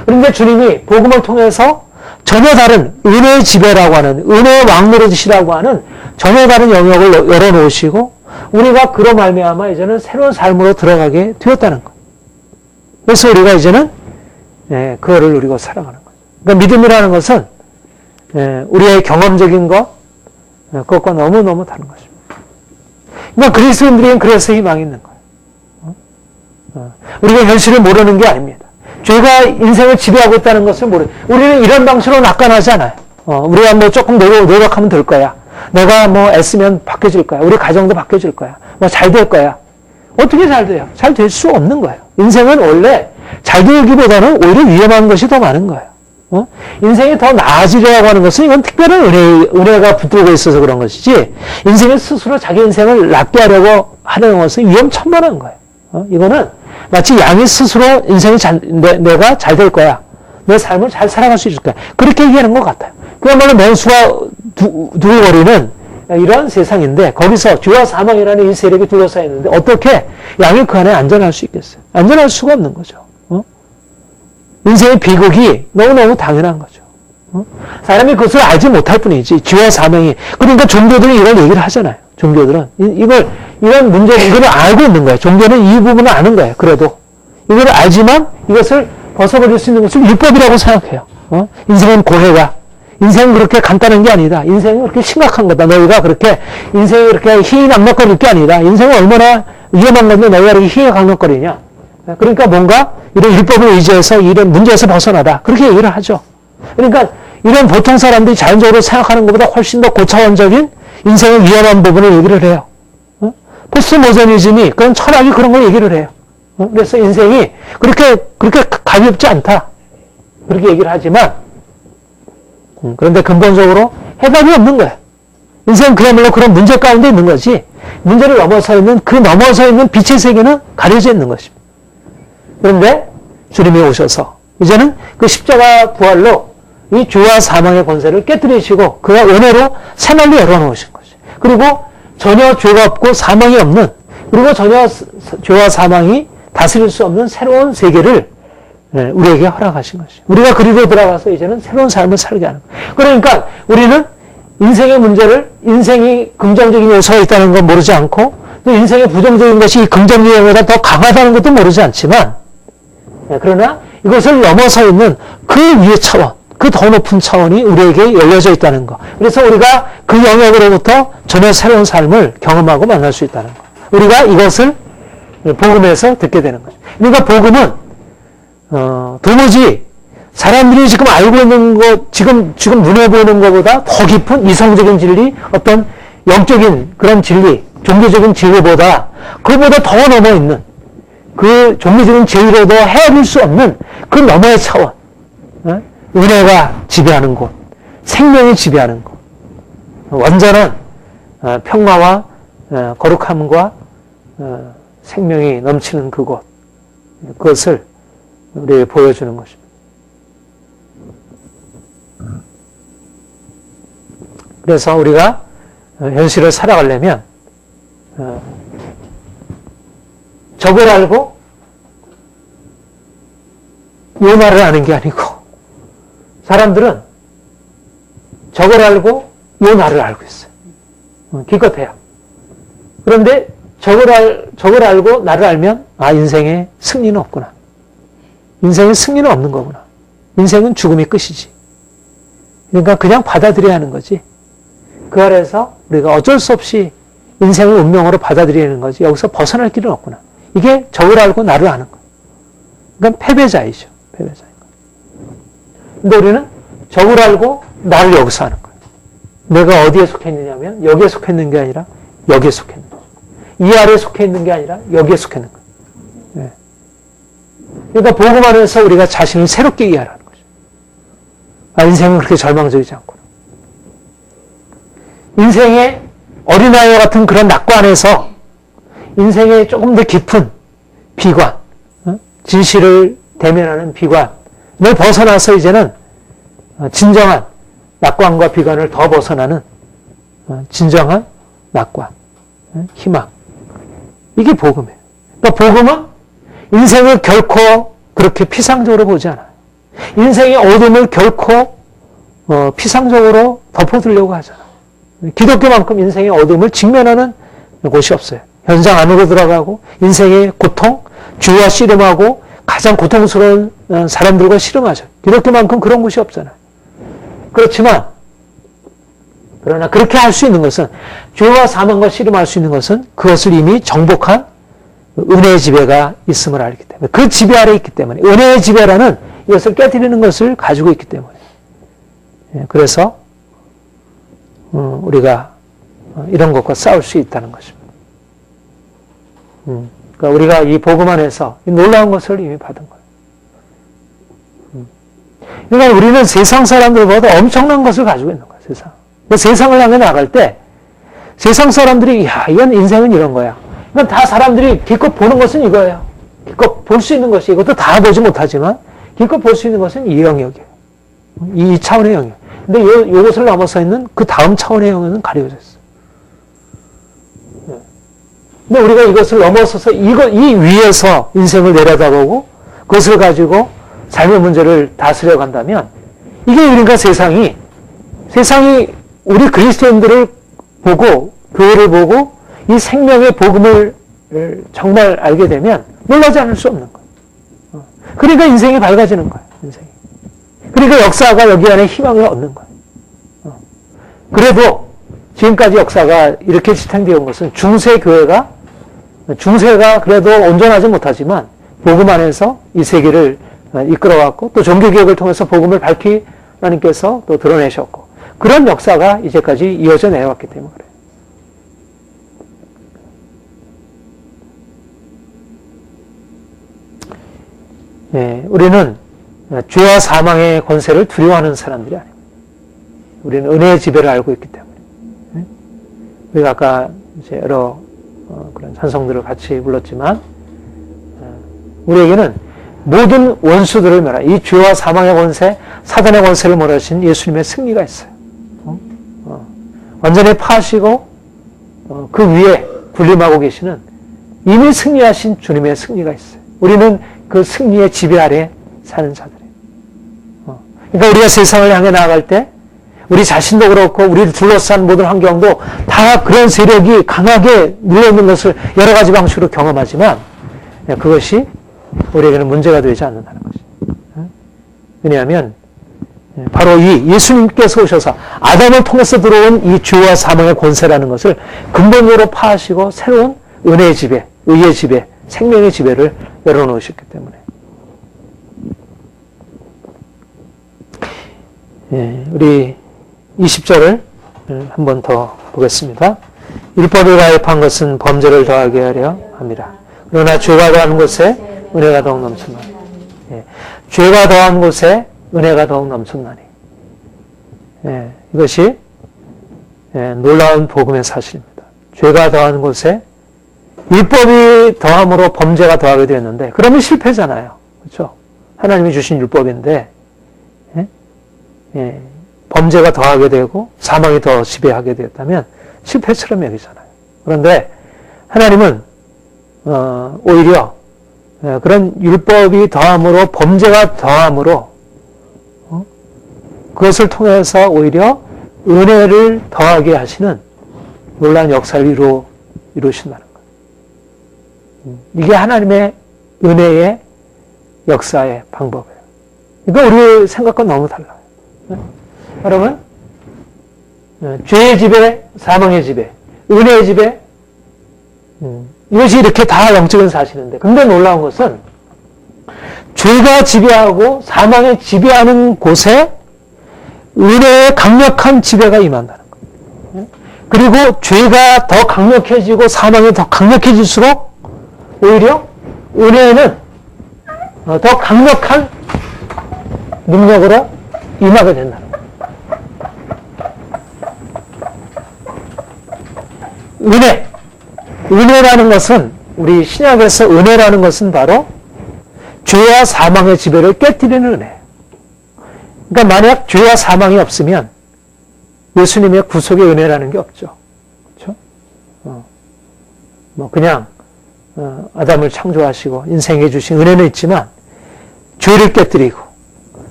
그런데 주님이 복음을 통해서 전혀 다른 은혜의 지배라고 하는, 은혜의 왕노릇이라고 하는 전혀 다른 영역을 열어놓으시고, 우리가 그로 말미암아 이제는 새로운 삶으로 들어가게 되었다는 것. 그래서 우리가 이제는 그거를 누리고 살아가는 거죠. 그러니까 믿음이라는 것은 우리의 경험적인 것, 그것과 너무너무 다른 것입니다. 그러니까 그리스도인들에게는 그래서 희망이 있는 거예요. 우리가 현실을 모르는 게 아닙니다. 죄가 인생을 지배하고 있다는 것을 우리는 이런 방식으로 낙관하지 않아요. 우리가 뭐 조금 노력하면 될 거야. 내가 뭐 애쓰면 바뀌어질 거야. 우리 가정도 바뀌어질 거야. 뭐 잘 될 거야. 어떻게 잘 돼요? 잘 될 수 없는 거예요. 인생은 원래 잘 되기보다는 오히려 위험한 것이 더 많은 거예요. 인생이 더 나아지려고 하는 것은 이건 특별한 은혜가 붙들고 있어서 그런 것이지, 인생을 스스로 자기 인생을 낫게 하려고 하는 것은 위험천만한 거예요. 이거는 마치 양이 스스로 인생이 내가 잘 될 거야. 내 삶을 잘 살아갈 수 있을 거야. 그렇게 얘기하는 것 같아요. 그야말로 맹수가 두루거리는 이런 세상인데, 거기서 죄와 사망이라는 이 세력이 둘러싸여 있는데, 어떻게 양이 그 안에 안전할 수 있겠어요? 안전할 수가 없는 거죠. 인생의 비극이 너무너무 당연한 거죠. 사람이 그것을 알지 못할 뿐이지, 죄와 사망이. 그러니까 종교들은 이런 얘기를 하잖아요. 종교들은. 이런 문제를, 이걸 알고 있는 거예요. 종교는 이 부분을 아는 거예요. 그래도. 이걸 알지만 이것을 벗어버릴 수 있는 것을 율법이라고 생각해요. 인생은 고해가. 인생은 그렇게 간단한 게 아니다. 인생은 그렇게 심각한 거다. 너희가 그렇게, 인생이 그렇게 희귀 낙락거릴 게 아니다. 인생은 얼마나 위험한 건데 너희가 이렇게 희귀 낙락거리냐. 그러니까 뭔가 이런 율법을 의지해서 이런 문제에서 벗어나다. 그렇게 얘기를 하죠. 그러니까 이런 보통 사람들이 자연적으로 생각하는 것보다 훨씬 더 고차원적인 인생의 위험한 부분을 얘기를 해요. 포스트 모더니즘이, 그런 철학이 그런 걸 얘기를 해요. 그래서 인생이 그렇게 가볍지 않다. 그렇게 얘기를 하지만, 그런데 근본적으로 해답이 없는 거예요. 인생은 그야말로 그런 문제 가운데 있는 거지, 문제를 넘어서 있는, 그 넘어서 있는 빛의 세계는 가려져 있는 것입니다. 그런데 주님이 오셔서 이제는 그 십자가 부활로 이 죄와 사망의 권세를 깨뜨리시고 그가 은혜로 새날로 열어놓으신 거죠. 그리고 전혀 죄가 없고 사망이 없는, 그리고 전혀 죄와 사망이 다스릴 수 없는 새로운 세계를 우리에게 허락하신 것이죠. 우리가 그리로 들어가서 이제는 새로운 삶을 살게 하는 거예요. 그러니까 우리는 인생의 문제를, 인생이 긍정적인 요소가 있다는 건 모르지 않고, 또 인생의 부정적인 것이 이 긍정적인 요소보다 더 강하다는 것도 모르지 않지만, 그러나 이것을 넘어서 있는 그 위의 차원, 그 더 높은 차원이 우리에게 열려져 있다는 것. 그래서 우리가 그 영역으로부터 전혀 새로운 삶을 경험하고 만날 수 있다는 것. 우리가 이것을 복음에서 듣게 되는 거죠. 그러니까 복음은 도무지 사람들이 지금 알고 있는 것, 지금 눈에 보이는 것보다 더 깊은 이성적인 진리, 어떤 영적인 그런 진리, 종교적인 진리보다, 그보다 더 넘어 있는, 그 종교적인 진리로도 헤아릴 수 없는 그 너머의 차원, 은혜가 지배하는 곳, 생명이 지배하는 곳, 완전한 평화와 거룩함과 생명이 넘치는 그곳, 그것을 우리에게 보여주는 것입니다. 그래서 우리가 현실을 살아가려면 적을 알고 요 말을 아는 게 아니고, 사람들은 적을 알고 요 말을 알고 있어요. 기껏해야. 그런데 적을 알고 나를 알면 인생에 승리는 없구나. 인생에 승리는 없는 거구나. 인생은 죽음이 끝이지. 그러니까 그냥 받아들여야 하는 거지. 그 아래에서 우리가 어쩔 수 없이 인생을 운명으로 받아들이는 거지. 여기서 벗어날 길은 없구나. 이게 적을 알고 나를 아는 거예요. 그러니까 패배자이죠. 패배자인 거예요. 근데 우리는 적을 알고 나를 여기서 아는 거예요. 내가 어디에 속해 있느냐면 여기에 속해 있는 게 아니라 여기에 속해 있는 거예요. 이 아래에 속해 있는 게 아니라 여기에 속해 있는 거예요. 네. 그러니까 복음 안에서 우리가 자신을 새롭게 이해하라는 거죠. 인생은 그렇게 절망적이지 않구나. 인생의 어린아이와 같은 그런 낙관에서 인생의 조금 더 깊은 비관, 진실을 대면하는 비관을 벗어나서 이제는 진정한 낙관과 비관을 더 벗어나는 진정한 낙관, 희망. 이게 복음이에요. 그러니까 복음은 인생을 결코 그렇게 피상적으로 보지 않아요. 인생의 어둠을 결코 피상적으로 덮어두려고 하잖아요. 기독교만큼 인생의 어둠을 직면하는 곳이 없어요. 현장 안으로 들어가고 인생의 고통, 죄와 씨름하고 가장 고통스러운 사람들과 씨름하죠. 기독교만큼 그런 곳이 없잖아요. 그렇지만 그러나 그렇게 할 수 있는 것은, 죄와 사망과 씨름할 수 있는 것은 그것을 이미 정복한 은혜의 지배가 있음을 알기 때문에, 그 지배 아래 있기 때문에, 은혜의 지배라는 이것을 깨뜨리는 것을 가지고 있기 때문에, 그래서 우리가 이런 것과 싸울 수 있다는 것입니다. 그러니까 우리가 이 복음 안에서 이 놀라운 것을 이미 받은 거예요. 그러니까 우리는 세상 사람들보다 엄청난 것을 가지고 있는 거예요. 세상을 향해 나갈 때 세상 사람들이 이건 인생은 이런 거야. 그러니까 다 사람들이 기껏 보는 것은 이거예요. 기껏 볼 수 있는 것이, 이것도 다 보지 못하지만 기껏 볼 수 있는 것은 이 영역이에요. 이 차원의 영역. 근데 요것을 넘어서 있는 그 다음 차원의 영역은 가려져 있어요. 근데 우리가 이것을 넘어서서 이 위에서 인생을 내려다보고 그것을 가지고 삶의 문제를 다스려 간다면, 이게 그러니까 세상이 우리 그리스도인들을 보고, 교회를 보고 이 생명의 복음을 정말 알게 되면 놀라지 않을 수 없는 거예요. 그러니까 인생이 밝아지는 거예요. 인생이. 그러니까 역사가 여기 안에 희망을 얻는 거예요. 그래도 지금까지 역사가 이렇게 지탱되어 온 것은 중세가 그래도 온전하지 못하지만 복음 안에서 이 세계를 이끌어왔고, 또 종교개혁을 통해서 복음을 밝히 하나님께서 또 드러내셨고, 그런 역사가 이제까지 이어져 내려왔기 때문에 그래요. 네, 우리는 죄와 사망의 권세를 두려워하는 사람들이 아닙니다. 우리는 은혜의 지배를 알고 있기 때문에. 우리가 아까 이제 여러 그런 찬송들을 같이 불렀지만, 우리에게는 모든 원수들을 멸하, 이 죄와 사망의 권세, 사단의 권세를 몰아주신 예수님의 승리가 있어요. 완전히 파시고 그 위에 군림하고 계시는 이미 승리하신 주님의 승리가 있어요. 우리는 그 승리의 지배 아래 사는 자들이에요. 그러니까 우리가 세상을 향해 나아갈 때 우리 자신도 그렇고 우리를 둘러싼 모든 환경도 다 그런 세력이 강하게 눌러있는 것을 여러 가지 방식으로 경험하지만, 그것이 우리에게는 문제가 되지 않는다는 것이죠. 왜냐하면 바로 이 예수님께서 오셔서 아담을 통해서 들어온 이 죄와 사망의 권세라는 것을 근본적으로 파하시고 새로운 은혜의 지배, 의의 지배, 생명의 지배를 열어놓으셨기 때문에. 우리 20절을 한 번 더 보겠습니다. 율법을 가입한 것은 범죄를 더하게 하려 합니다. 그러나 죄가 더한 곳에 은혜가 더욱 넘치노라. 죄가 더한 곳에 은혜가 더욱 넘쳤나니. 이것이 놀라운 복음의 사실입니다. 죄가 더한 곳에 율법이 더함으로 범죄가 더하게 되었는데, 그러면 실패잖아요. 그렇죠? 하나님이 주신 율법인데 범죄가 더하게 되고 사망이 더 지배하게 되었다면 실패처럼 여기잖아요. 그런데 하나님은 오히려 그런 율법이 더함으로 범죄가 더함으로 그것을 통해서 오히려 은혜를 더하게 하시는 놀라운 역사를 이루신다는 거예요. 이게 하나님의 은혜의 역사의 방법이에요. 그러니까 우리 생각과 너무 달라요. 여러분, 죄의 지배, 사망의 지배, 은혜의 지배, 이것이 이렇게 다 영적인 사실인데, 근데 놀라운 것은 죄가 지배하고 사망이 지배하는 곳에 은혜의 강력한 지배가 임한다는 거예요. 그리고 죄가 더 강력해지고 사망이 더 강력해질수록 오히려 은혜는 더 강력한 능력으로 임하게 된다는 거예요. 은혜라는 것은, 우리 신약에서 은혜라는 것은 바로 죄와 사망의 지배를 깨뜨리는 은혜예요. 그러니까 만약 죄와 사망이 없으면 예수님의 구속의 은혜라는 게 없죠. 그렇죠? 그냥 아담을 창조하시고 인생에 주신 은혜는 있지만 죄를 깨뜨리고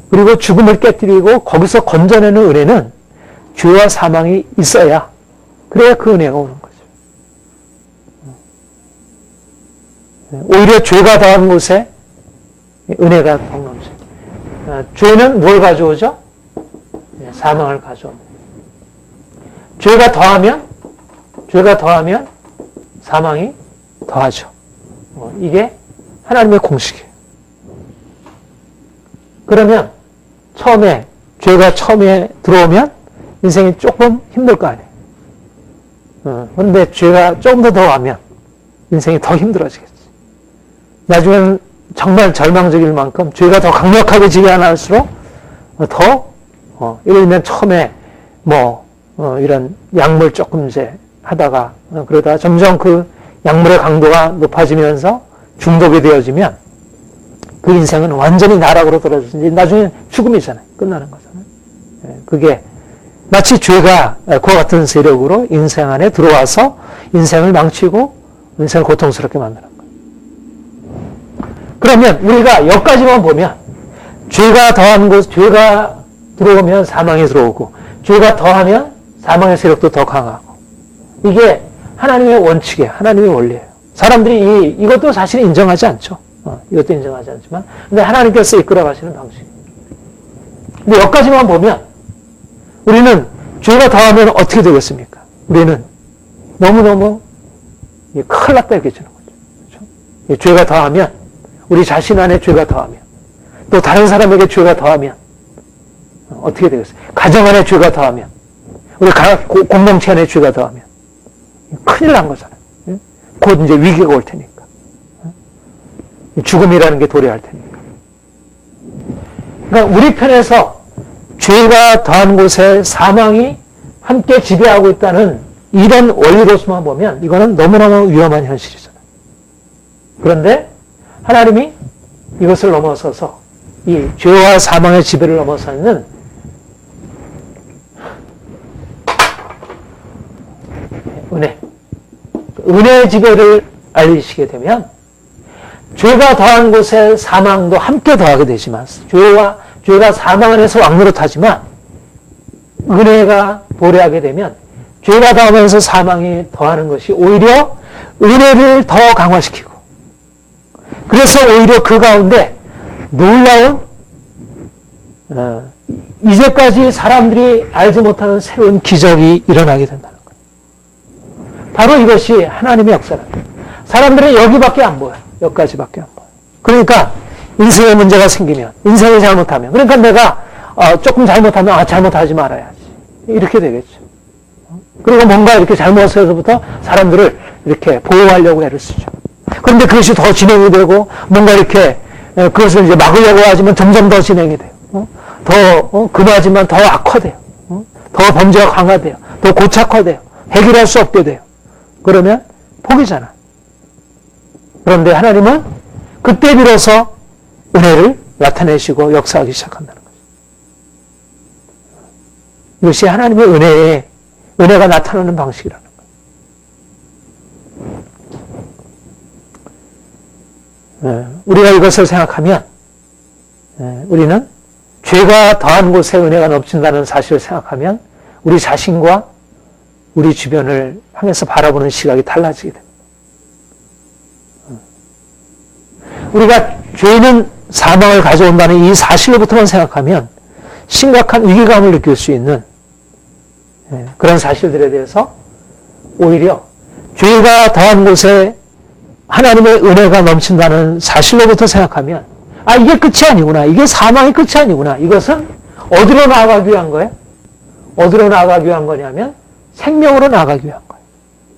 그리고 죽음을 깨뜨리고 거기서 건져내는 은혜는 죄와 사망이 있어야, 그래야 그 은혜가 오는 거죠. 오히려 죄가 더한 곳에 은혜가 더 넘쳐요. 죄는 뭘 가져오죠? 사망을 가져옵니다. 죄가 더하면 사망이 더하죠. 이게 하나님의 공식이에요. 그러면 죄가 처음에 들어오면 인생이 조금 힘들 거 아니에요. 그런데 죄가 조금 더 더하면 인생이 더 힘들어지겠지. 나중에는 정말 절망적일 만큼 죄가 더 강력하게 지배할수록 예를 들면 처음에 이런 약물 조금 이제 하다가 그러다가 점점 그 약물의 강도가 높아지면서 중독이 되어지면 그 인생은 완전히 나락으로 떨어져서 나중에 죽음이잖아요. 끝나는 거잖아요. 그게 마치 죄가 그와 같은 세력으로 인생 안에 들어와서 인생을 망치고 인생을 고통스럽게 만드는 거예요. 그러면 우리가 여기까지만 보면 죄가 들어오면 사망이 들어오고 죄가 더하면 사망의 세력도 더 강하고, 이게 하나님의 원칙이에요. 하나님의 원리예요. 사람들이 이것도 사실 인정하지 않죠. 이것도 인정하지 않지만 근데 하나님께서 이끌어 가시는 방식이에요. 근데 여기까지만 보면 우리는 죄가 더하면 어떻게 되겠습니까? 우리는 너무너무 큰일 났다 이렇게 주는 거죠. 그렇죠? 죄가 더하면, 우리 자신 안에 죄가 더하면, 또 다른 사람에게 죄가 더하면 어떻게 되겠어요? 가정 안에 죄가 더하면, 우리 공동체 안에 죄가 더하면 큰일 난 거잖아요. 곧 이제 위기가 올 테니까. 죽음이라는 게 도래할 테니까. 그러니까 우리 편에서 죄가 더한 곳에 사망이 함께 지배하고 있다는 이런 원리로서만 보면 이거는 너무너무 위험한 현실이잖아요. 그런데 하나님이 이것을 넘어서서 이 죄와 사망의 지배를 넘어서는 은혜의 지배를 알리시게 되면 죄가 더한 곳에 사망도 함께 더하게 되지만, 죄가 사망 안에서 왕노릇하지만 은혜가 도래하게 되면 죄가 더하면서 사망이 더하는 것이 오히려 은혜를 더 강화시키고, 그래서 오히려 그 가운데 놀라운 이제까지 사람들이 알지 못하는 새로운 기적이 일어나게 된다는 거예요. 바로 이것이 하나님의 역사랍니다. 사람들은 여기밖에 안 보여요. 여기까지밖에 안 보여요. 그러니까 인생에 문제가 생기면, 인생을 잘못하면, 그러니까 내가 조금 잘못하면 잘못하지 말아야지, 이렇게 되겠죠. 그리고 뭔가 이렇게 잘못해서부터 사람들을 이렇게 보호하려고 애를 쓰죠. 그런데 그것이 더 진행이 되고 뭔가 이렇게 그것을 이제 막으려고 하지만 점점 더 진행이 돼요. 금하지만 더 악화돼요. 더 범죄가 강화돼요. 더 고착화돼요. 해결할 수 없게 돼요. 그러면 포기잖아. 그런데 하나님은 그때 비로소 은혜를 나타내시고 역사하기 시작한다는 거죠. 이것이 하나님의 은혜가 나타나는 방식이라는 거예요. 우리가 이것을 생각하면 우리는 죄가 더한 곳에 은혜가 넘친다는 사실을 생각하면 우리 자신과 우리 주변을 향해서 바라보는 시각이 달라지게 됩니다. 우리가 죄는 사망을 가져온다는 이 사실로부터만 생각하면 심각한 위기감을 느낄 수 있는 그런 사실들에 대해서 오히려 죄가 더한 곳에 하나님의 은혜가 넘친다는 사실로부터 생각하면 이게 끝이 아니구나. 이게 사망의 끝이 아니구나. 이것은 어디로 나아가기 위한 거예요? 어디로 나아가기 위한 거냐면 생명으로 나아가기 위한 거예요.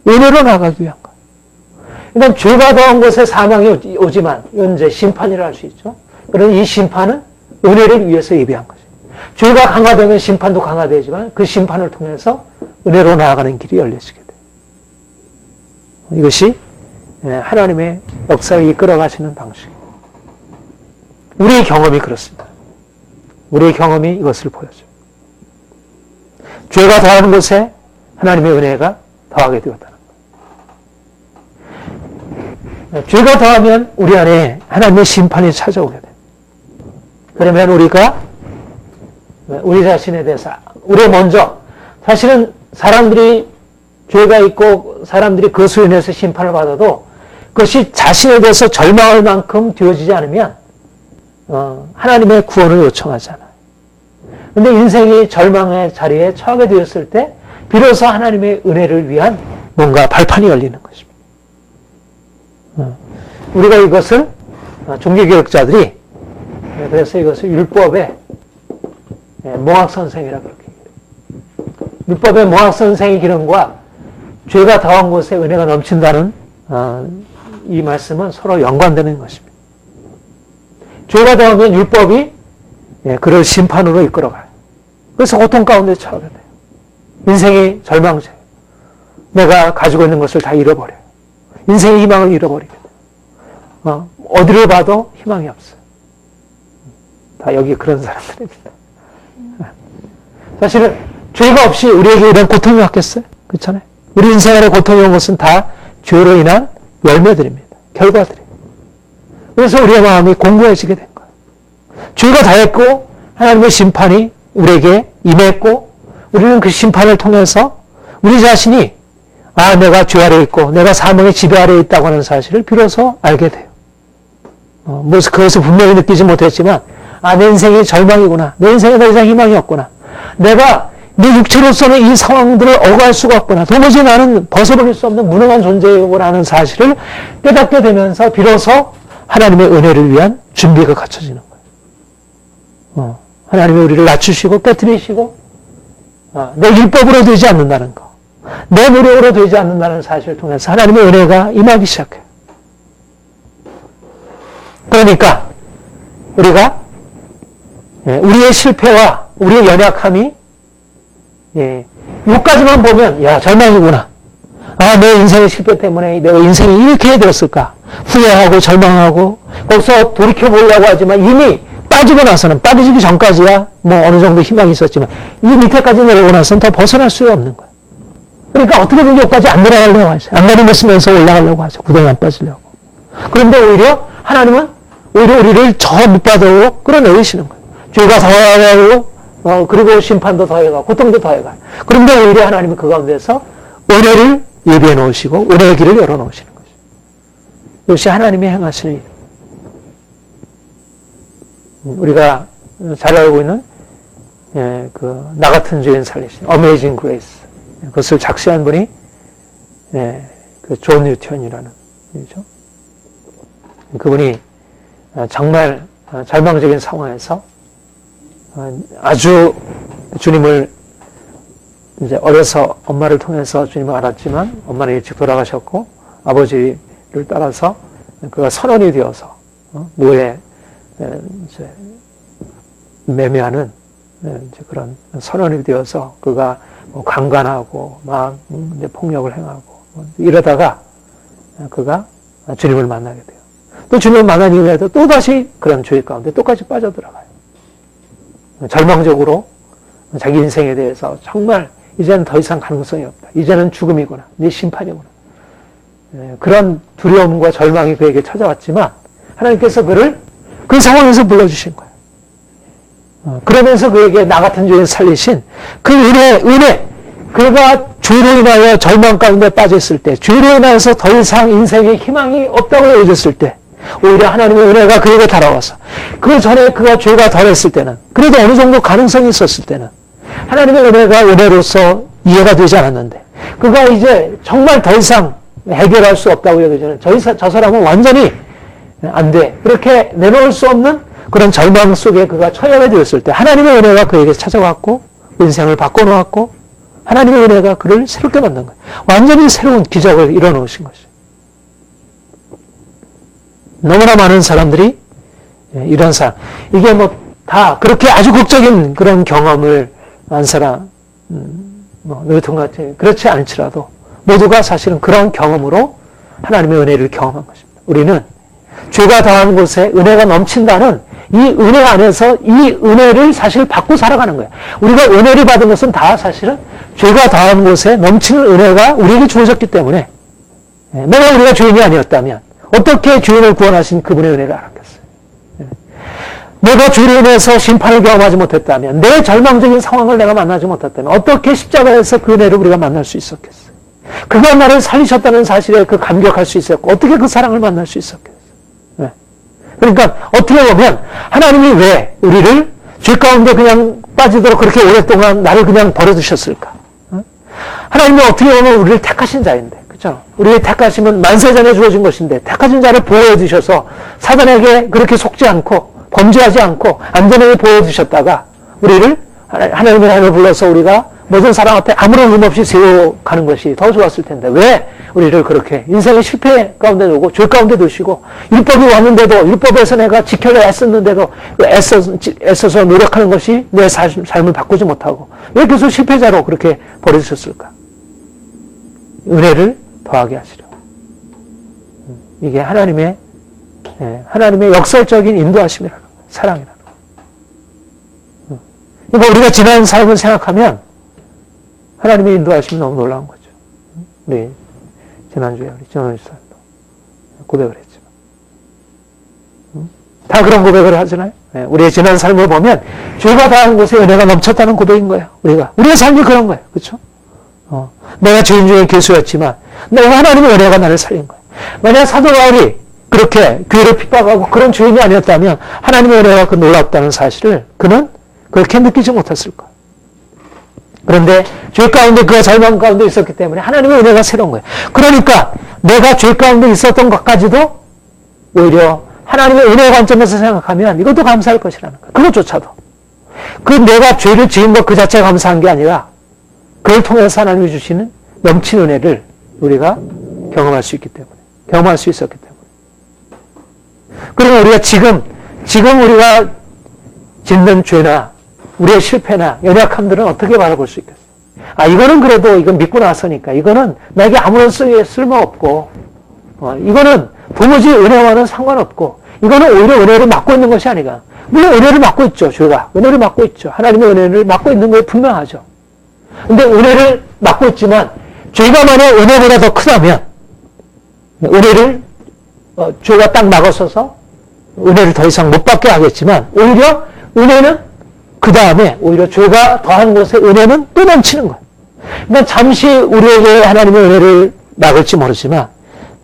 은혜로 나아가기 위한 거예요. 그러니까 죄가 더한 곳에 사망이 오지만 이건 이제 심판이라 할 수 있죠. 그런 이 심판은 은혜를 위해서 예비한 거죠. 죄가 강화되면 심판도 강화되지만 그 심판을 통해서 은혜로 나아가는 길이 열려지게 돼요. 이것이 하나님의 역사를 이끌어가시는 방식이에요. 우리의 경험이 그렇습니다. 우리의 경험이 이것을 보여줘요. 죄가 더하는 곳에 하나님의 은혜가 더하게 되었다는 거예요. 죄가 더하면 우리 안에 하나님의 심판이 찾아오게 돼요. 그러면 우리가 우리 자신에 대해서 우리 먼저 사실은 사람들이 죄가 있고 사람들이 그것으로 인해서 심판을 받아도 그것이 자신에 대해서 절망할 만큼 되어지지 않으면 하나님의 구원을 요청하잖아요. 그런데 인생이 절망의 자리에 처하게 되었을 때 비로소 하나님의 은혜를 위한 뭔가 발판이 열리는 것입니다. 우리가 이것을 종교개혁자들이 그래서 이것을 율법의 몽학선생이라고 그렇게 얘기해요. 율법의 몽학선생의 기능과 죄가 더한 곳에 은혜가 넘친다는 이 말씀은 서로 연관되는 것입니다. 죄가 더하면 율법이 그를 심판으로 이끌어가요. 그래서 고통 가운데 처하게 돼요. 인생이 절망제. 내가 가지고 있는 것을 다 잃어버려요. 인생의 희망을 잃어버리게 돼요. 어디를 봐도 희망이 없어요. 다 여기 그런 사람들입니다. 사실은 죄가 없이 우리에게 이런 고통이 왔겠어요? 그렇잖아요. 우리 인생안에 고통이 온 것은 다 죄로 인한 열매들입니다. 결과들이에요. 그래서 우리의 마음이 공고해지게 된 거예요. 죄가 다했고 하나님의 심판이 우리에게 임했고 우리는 그 심판을 통해서 우리 자신이 내가 죄 아래 있고 내가 사망의 지배 아래 있다고 하는 사실을 비로소 알게 돼요. 그것을 분명히 느끼지 못했지만 내 인생이 절망이구나. 내 인생에 더 이상 희망이 없구나. 내가 내 육체로서는 이 상황들을 억할 수가 없구나. 도무지 나는 벗어버릴 수 없는 무능한 존재이구나라는 사실을 깨닫게 되면서 비로소 하나님의 은혜를 위한 준비가 갖춰지는 거예요. 하나님이 우리를 낮추시고 깨트리시고 내 율법으로 되지 않는다는 거. 내 노력으로 되지 않는다는 사실을 통해서 하나님의 은혜가 임하기 시작해요. 그러니까 우리가 우리의 실패와 우리의 연약함이 여기까지만 보면 절망이구나. 내 인생의 실패 때문에 내가 인생이 이렇게 되었을까. 후회하고 절망하고 거기서 돌이켜보려고 하지만 이미 빠지고 나서는 빠지기 전까지야 어느 정도 희망이 있었지만 이 밑에까지 내려오고 나서는 더 벗어날 수가 없는 거예요. 그러니까 어떻게든 여기까지 안 내려가려고 하죠. 안 내리면 쓰면서 올라가려고 하죠. 구덩이 안 빠지려고. 그런데 오히려 하나님은 우리를 저 밑바닥으로 끌어내리시는 거예요. 죄가 더해가고 그리고 심판도 더해가고 고통도 더해가요. 그런데 오히려 하나님은 그 가운데서 은혜를 예비해 놓으시고 은혜의 길을 열어 놓으시는 거죠. 이것이 하나님이 행하시는 일. 우리가 잘 알고 있는 나 같은 죄인 살리신 어메이징 그레이스. 그것을 작시한 분이 그 존 뉴턴이라는 분이죠. 그분이 정말 절망적인 상황에서 아주 주님을 이제 어려서 엄마를 통해서 주님을 알았지만 엄마는 일찍 돌아가셨고 아버지를 따라서 그가 선원이 되어서 노예 이제 매매하는 이제 그런 선원이 되어서 그가 뭐 강간하고 막 이제 폭력을 행하고 이러다가 그가 주님을 만나게 돼요. 또 주님을 만난 이후에도 또 다시 그런 죄 가운데 똑같이 빠져들어가요. 절망적으로 자기 인생에 대해서 정말 이제는 더 이상 가능성이 없다. 이제는 죽음이구나. 네 심판이구나. 그런 두려움과 절망이 그에게 찾아왔지만 하나님께서 그를 그 상황에서 불러주신 거예요. 그러면서 그에게 나 같은 죄인 살리신 그 은혜, 그가 죄로 인하여 절망 가운데 빠졌을 때, 죄로 인하여서 더 이상 인생에 희망이 없다고 여겨졌을 때, 오히려 하나님의 은혜가 그에게 달아와서, 그 전에 그가 죄가 덜했을 때는, 그래도 어느 정도 가능성이 있었을 때는, 하나님의 은혜가 은혜로서 이해가 되지 않았는데, 그가 이제 정말 더 이상 해결할 수 없다고 여겨지는, 저 사람은 완전히 안 돼. 그렇게 내놓을 수 없는 그런 절망 속에 그가 처하게 되었을 때, 하나님의 은혜가 그에게 찾아왔고, 인생을 바꿔놓았고, 하나님의 은혜가 그를 새롭게 만든 거예요. 완전히 새로운 기적을 이뤄놓으신 것이에요. 너무나 많은 사람들이 이런 사람, 이게 뭐 다 그렇게 아주 극적인 그런 경험을 한 사람, 노래통 같이 그렇지 않지라도 모두가 사실은 그런 경험으로 하나님의 은혜를 경험한 것입니다. 우리는 죄가 더한 곳에 은혜가 넘친다는 이 은혜 안에서 이 은혜를 사실 받고 살아가는 거예요. 우리가 은혜를 받은 것은 다 사실은 죄가 더한 곳에 넘치는 은혜가 우리에게 주어졌기 때문에, 만약 우리가 죄인이 아니었다면 어떻게 죄인을 구원하신 그분의 은혜를 알았겠어요. 내가 죄로 인해서 심판을 경험하지 못했다면, 내 절망적인 상황을 내가 만나지 못했다면 어떻게 십자가에서 그 은혜를 우리가 만날 수 있었겠어요. 그가 나를 살리셨다는 사실에 그 감격할 수 있었고, 어떻게 그 사랑을 만날 수 있었겠어요. 그러니까 어떻게 보면 하나님이 왜 우리를 죄 가운데 그냥 빠지도록 그렇게 오랫동안 나를 그냥 버려두셨을까? 하나님이 어떻게 보면 우리를 택하신 자인데, 그렇죠? 우리의 택하심은 만세 전에 주어진 것인데, 택하신 자를 보호해 주셔서 사단에게 그렇게 속지 않고 범죄하지 않고 안전하게 보호해 주셨다가 우리를 하나님의 나라를 불러서 우리가 모든 사람 앞에 아무런 흠 없이 세워가는 것이 더 좋았을 텐데, 왜 우리를 그렇게 인생의 실패 가운데 두고 죄 가운데 두시고, 율법이 왔는데도, 율법에서 내가 지켜야 애썼는데도 애써서 노력하는 것이 내 삶을 바꾸지 못하고 왜 계속 실패자로 그렇게 버려주셨을까? 은혜를 더하게 하시려. 이게 하나님의 역설적인 인도하심이라는 거예요. 사랑이라는 거예요. 그러니까 우리가 지난 삶을 생각하면 하나님의 인도하심이 너무 놀라운 거죠. 우리 지난주에 우리 정원 집사님도 고백을 했지만, 다 그런 고백을 하잖아요. 우리의 지난 삶을 보면 죄가 다한 곳에 은혜가 넘쳤다는 고백인 거예요. 우리의 삶이 그런 거예요. 그렇죠? 내가 죄인 중에 괴수였지만 내가 하나님의 은혜가 나를 살린 거예요. 만약 사도 바울이 그렇게 교회를 핍박하고 그런 죄인이 아니었다면 하나님의 은혜가 그 놀랍다는 사실을 그는 그렇게 느끼지 못했을 거예요. 그런데 죄 가운데 그가 절망 가운데 있었기 때문에 하나님의 은혜가 새로운 거예요. 그러니까 내가 죄 가운데 있었던 것까지도 오히려 하나님의 은혜 관점에서 생각하면 이것도 감사할 것이라는 거예요. 그것조차도. 그 내가 죄를 지은 것 그 자체가 감사한 게 아니라 그걸 통해서 하나님이 주시는 넘친 은혜를 우리가 경험할 수 있기 때문에, 경험할 수 있었기 때문에. 그러면 우리가 지금 우리가 짓는 죄나 우리의 실패나 연약함들은 어떻게 바라볼 수 있겠어요? 이거는 그래도 이건 믿고 나서니까 이거는 나에게 아무런 쓸모없고, 이거는 도무지 은혜와는 상관없고, 이거는 오히려 은혜를 막고 있는 것이 아니라, 물론 은혜를 막고 있죠. 죄가 은혜를 막고 있죠. 하나님의 은혜를 막고 있는 게 분명하죠. 근데 은혜를 막고 있지만 죄가 만약 은혜보다 더 크다면 은혜를 죄가 딱 막아서서 은혜를 더 이상 못 받게 하겠지만, 오히려 은혜는 그 다음에 오히려 죄가 더한 곳에 은혜는 또 넘치는 거예요. 그러니까 잠시 우리에게 하나님의 은혜를 막을지 모르지만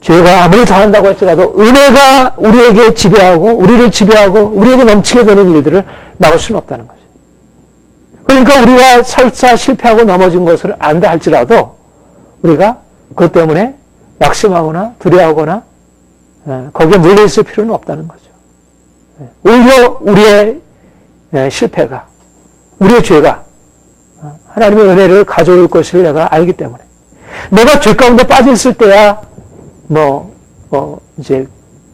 죄가 아무리 더한다고 할지라도 은혜가 우리에게 지배하고 우리를 지배하고 우리에게 넘치게 되는 일들을 막을 수는 없다는 거죠. 그러니까 우리가 설사 실패하고 넘어진 것을 안다 할지라도 우리가 그것 때문에 낙심하거나 두려워하거나 거기에 물려있을 필요는 없다는 거죠. 오히려 우리의 실패가, 우리의 죄가 하나님의 은혜를 가져올 것을 내가 알기 때문에, 내가 죄 가운데 빠져 있을 때야 이제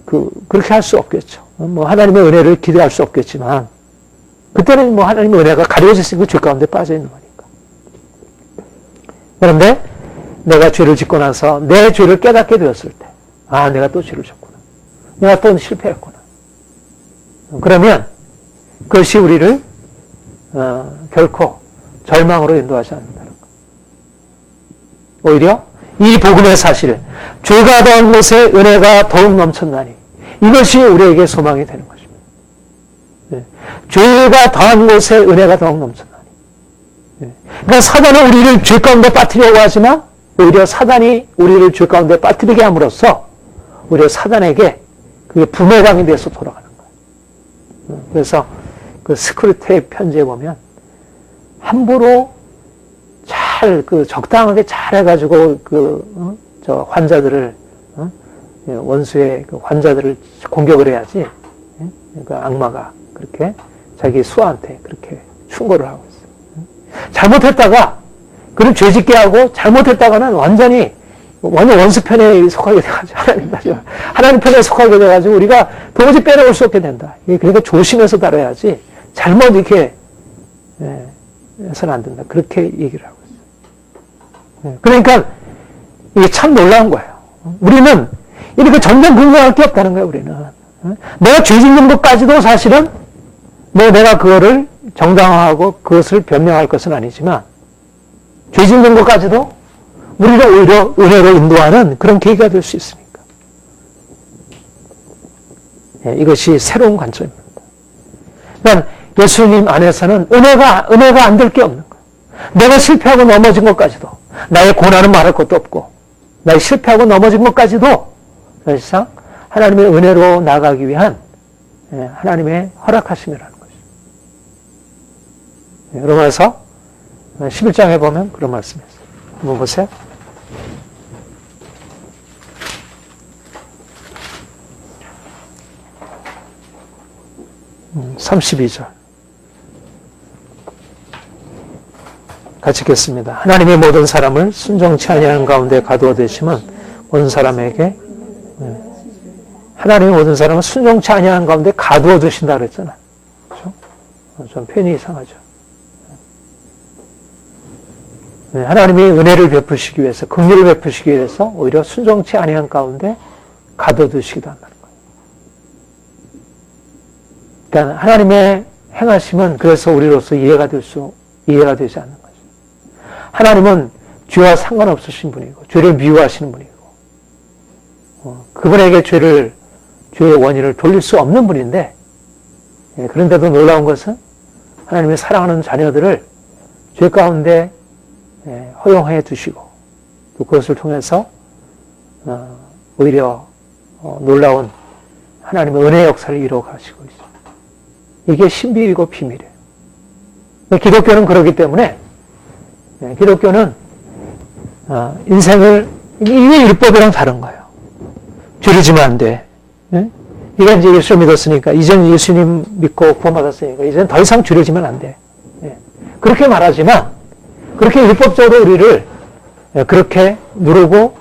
그렇게 할 수 없겠죠. 하나님의 은혜를 기대할 수 없겠지만, 그때는 뭐 하나님의 은혜가 가려졌으니까 죄 가운데 빠져 있는 거니까. 그런데 내가 죄를 짓고 나서 내 죄를 깨닫게 되었을 때, 아, 내가 또 죄를 졌구나. 내가 또 실패했구나. 그러면 그것이 우리를 결코 절망으로 인도하지 않는다는 것. 오히려 이 복음의 사실, 죄가 더한 곳에 은혜가 더욱 넘쳤나니 이것이 우리에게 소망이 되는 것입니다. 네. 죄가 더한 곳에 은혜가 더욱 넘쳤나니. 네. 그러니까 사단은 우리를 죄 가운데 빠뜨리려고 하지만 오히려 사단이 우리를 죄 가운데 빠뜨리게 함으로써 오히려 사단에게 그게 부메랑이 돼서 돌아가는 거예요. 그래서 그 스크루테이프 편지에 보면 함부로 잘 적당하게 잘 해가지고 저 환자들을 원수의 그 환자들을 공격을 해야지. 그러니까 악마가 그렇게 자기 수하한테 그렇게 충고를 하고 있어요. 잘못했다가 그를 죄짓게 하고 잘못했다가는 완전 원수 편에 속하게 돼가지고 하나님 편에 속하게 돼가지고 우리가 도무지 빼놓을 수 없게 된다. 그러니까 조심해서 다뤄야지 잘못 이렇게 해서는 안 된다. 그렇게 얘기를 하고 있어요. 그러니까 이게 참 놀라운 거예요. 우리는 이렇게 점점 긍정할 게 없다는 거예요. 우리는 내가 죄 짓는 것까지도 사실은 뭐 내가 그거를 정당화하고 그것을 변명할 것은 아니지만 죄 짓는 것까지도 우리가 오히려 은혜로 인도하는 그런 계기가 될 수 있으니까. 이것이 새로운 관점입니다. 그러니까 예수님 안에서는 은혜가 안 될 게 없는 거예요. 내가 실패하고 넘어진 것까지도, 나의 고난은 말할 것도 없고, 나의 실패하고 넘어진 것까지도 사실상 하나님의 은혜로 나가기 위한 하나님의 허락하심이라는 것이죠. 로마서 11장에 보면 그런 말씀이 있어요. 한번 보세요. 32절. 같이 읽겠습니다. 하나님의 모든 사람을 순종치 아니하는 가운데 가두어 두시면 모든 사람에게 하나님의 모든 사람을 순종치 아니하는 가운데 가두어 두신다 그랬잖아요. 그렇죠? 좀 표현이 이상하죠. 하나님이 은혜를 베푸시기 위해서, 긍휼을 베푸시기 위해서 오히려 순종치 아니한 가운데 가둬두시기도 한다는 거예요. 그러니까 하나님의 행하심은 그래서 우리로서 이해가 되지 않는 거죠. 하나님은 죄와 상관없으신 분이고, 죄를 미워하시는 분이고, 그분에게 죄의 원인을 돌릴 수 없는 분인데, 그런데도 놀라운 것은 하나님의 사랑하는 자녀들을 죄 가운데 허용해 두시고 또 그것을 통해서 오히려 놀라운 하나님의 은혜 역사를 이루어 가시고 있습니다. 이게 신비이고 비밀이에요. 기독교는 그렇기 때문에 기독교는 인생을 이게 율법이랑 다른 거예요. 죄를 지면 안 돼. 이게 이제 예수 믿었으니까 이제는 예수님 믿고 구원받았으니까 이제는 더 이상 죄를 지면 안 돼. 그렇게 말하지만 그렇게 율법적으로 우리를 그렇게 누르고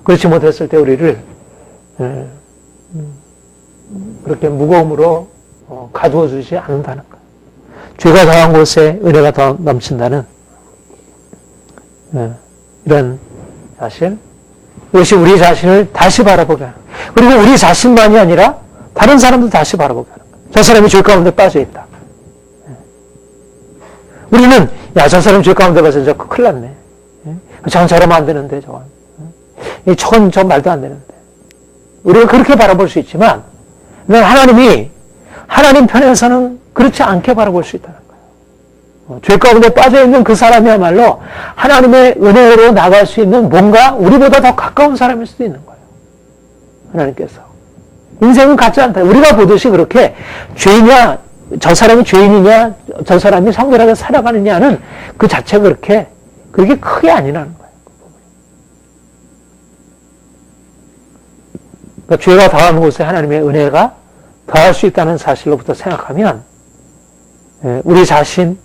그렇지 못했을 때 우리를 그렇게 무거움으로 가두어 주지 않는다는 거예요. 죄가 더한 곳에 은혜가 더 넘친다는 이런 사실, 이것이 우리 자신을 다시 바라보게 하는 거예요. 그리고 우리 자신만이 아니라 다른 사람도 다시 바라보게 하는 거예요. 저 사람이 죄 가운데 빠져 있다. 우리는 저 사람 죄 가운데 빠져 있어. 큰일 났네. 저건 저러면 안 되는데, 저건 저 말도 안 되는데. 우리가 그렇게 바라볼 수 있지만 하나님이 하나님 편에서는 그렇지 않게 바라볼 수 있다는 거예요. 죄 가운데 빠져 있는 그 사람이야말로 하나님의 은혜로 나갈 수 있는 뭔가 우리보다 더 가까운 사람일 수도 있는 거예요. 하나님께서. 인생은 같지 않다. 우리가 보듯이 그렇게 죄냐, 저 사람이 죄인이냐, 저 사람이 성결하게 살아가느냐는 그 자체가 그렇게 크게 아니라는 거예요. 그러니까 죄가 더한 곳에 하나님의 은혜가 더할 수 있다는 사실로부터 생각하면 우리 자신,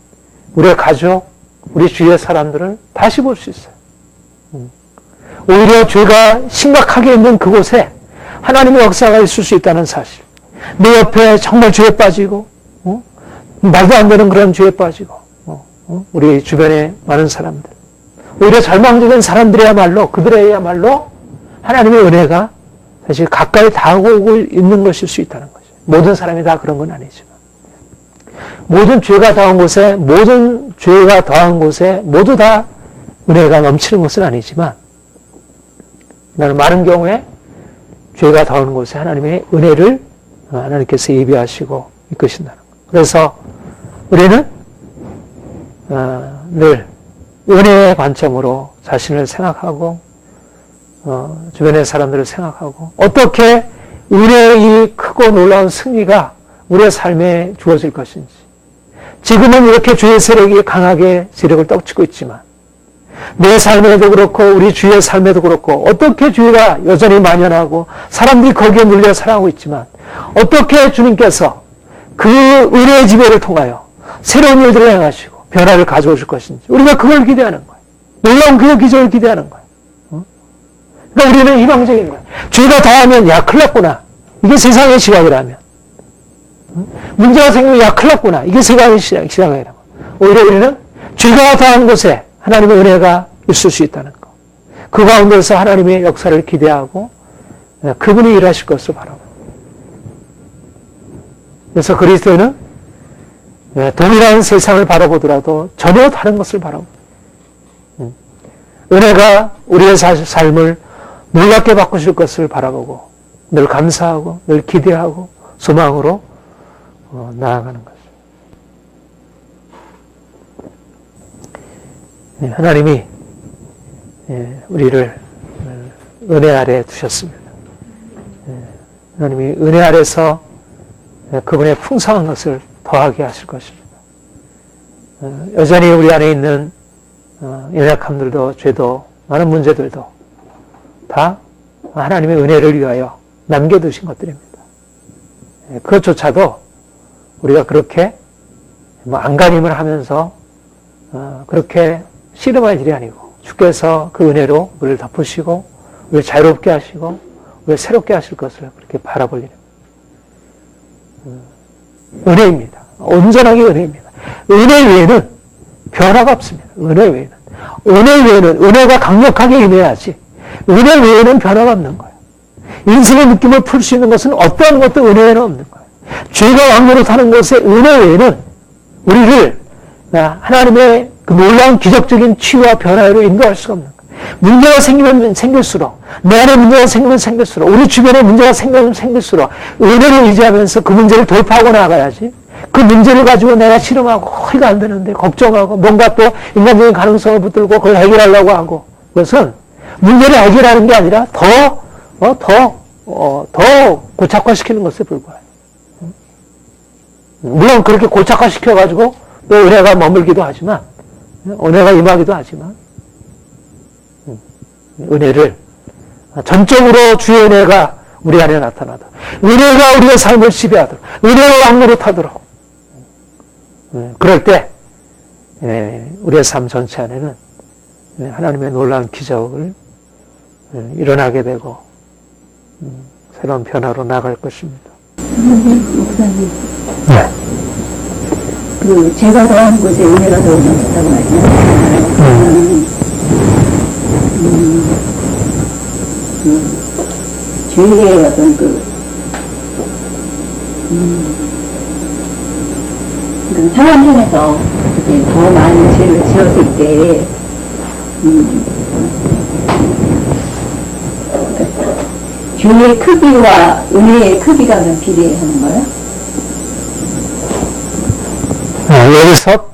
우리의 가족, 우리 주위의 사람들을 다시 볼 수 있어요. 오히려 죄가 심각하게 있는 그곳에 하나님의 역사가 있을 수 있다는 사실. 내 옆에 정말 죄에 빠지고 말도 안 되는 그런 죄에 빠지고, 우리 주변에 많은 사람들, 오히려 절망적인 사람들이야말로, 그들에야말로 하나님의 은혜가 사실 가까이 다가오고 있는 것일 수 있다는 거죠. 모든 사람이 다 그런 건 아니지만. 모든 죄가 더한 곳에, 모든 죄가 더한 곳에 모두 다 은혜가 넘치는 것은 아니지만, 나는 많은 경우에 죄가 더한 곳에 하나님의 은혜를 하나님께서 예비하시고 이끄신다는 것. 그래서 우리는 늘 은혜의 관점으로 자신을 생각하고 주변의 사람들을 생각하고 어떻게 은혜의 이 크고 놀라운 승리가 우리의 삶에 주어질 것인지. 지금은 이렇게 죄의 세력이 강하게 세력을 떡치고 있지만 내 삶에도 그렇고 우리 주위의 삶에도 그렇고 어떻게 죄가 여전히 만연하고 사람들이 거기에 눌려 살아가고 있지만 어떻게 주님께서 그 은혜의 지배를 통하여 새로운 일들을 행하시고 변화를 가져오실 것인지 우리가 그걸 기대하는 거예요. 놀라운 그 기적을 기대하는 거예요. 그러니까 우리는 희망적인 거예요. 죄가 더하면 야 큰일 났구나. 이게 세상의 시각이라면. 문제가 생기면 야 큰일 났구나. 이게 세상의 시각이라면. 오히려 우리는 죄가 더한 곳에 하나님의 은혜가 있을 수 있다는 것. 그 가운데서 하나님의 역사를 기대하고 그분이 일하실 것을 바라고. 그래서 그리스도는 동일한 세상을 바라보더라도 전혀 다른 것을 바라고. 은혜가 우리의 삶을 놀랍게 바꾸실 것을 바라보고 늘 감사하고 늘 기대하고 소망으로 나아가는 것입니다. 하나님이 우리를 은혜 아래에 두셨습니다. 하나님이 은혜 아래서 그분의 풍성한 것을 더하게 하실 것입니다. 여전히 우리 안에 있는 연약함들도 죄도 많은 문제들도 다 하나님의 은혜를 위하여 남겨두신 것들입니다. 그것조차도 우리가 그렇게 안간힘을 하면서 그렇게 씨름할 일이 아니고 주께서 그 은혜로 우리를 덮으시고 우리를 자유롭게 하시고 우리를 새롭게 하실 것을 그렇게 바라볼 일입니다. 은혜입니다. 온전하게 은혜입니다. 은혜 외에는 변화가 없습니다. 은혜 외에는. 은혜 외에는 은혜가 강력하게 임해야지 은혜 외에는 변화가 없는 거예요. 인생의 느낌을 풀 수 있는 것은 어떠한 것도 은혜 외에는 없는 거예요. 죄가 왕노릇하는 것에 은혜 외에는 우리를 하나님의 그 놀라운 기적적인 치유와 변화로 인도할 수가 없는 거예요. 문제가 생기면 생길수록 내 안에 문제가 생기면 생길수록 우리 주변에 문제가 생기면 생길수록 은혜를 의지하면서 그 문제를 돌파하고 나가야지 그 문제를 가지고 내가 실험하고 이거 안 되는데 걱정하고 뭔가 또 인간적인 가능성을 붙들고 그걸 해결하려고 하고 그것은 문제를 해결하는 게 아니라 더 고착화시키는 것에 불과해요. 물론 그렇게 고착화시켜가지고 또 은혜가 머물기도 하지만 은혜가 임하기도 하지만 은혜를 전적으로 주의 은혜가 우리 안에 나타나도록 은혜가 우리의 삶을 지배하도록 은혜가 왕노릇하도록 그럴 때 우리의 삶 전체 안에는 하나님의 놀라운 기적을 일어나게 되고 새로운 변화로 나갈 것입니다. 목사님, 네. 그 제가 더한 곳에 은혜가 더 넘쳤다고 하잖아요. 죄의 어떤 사람 중에서 더 많은 죄를 지었을 때, 죄의 크기와 은혜의 크기가 좀 비례하는 거예요? 여기서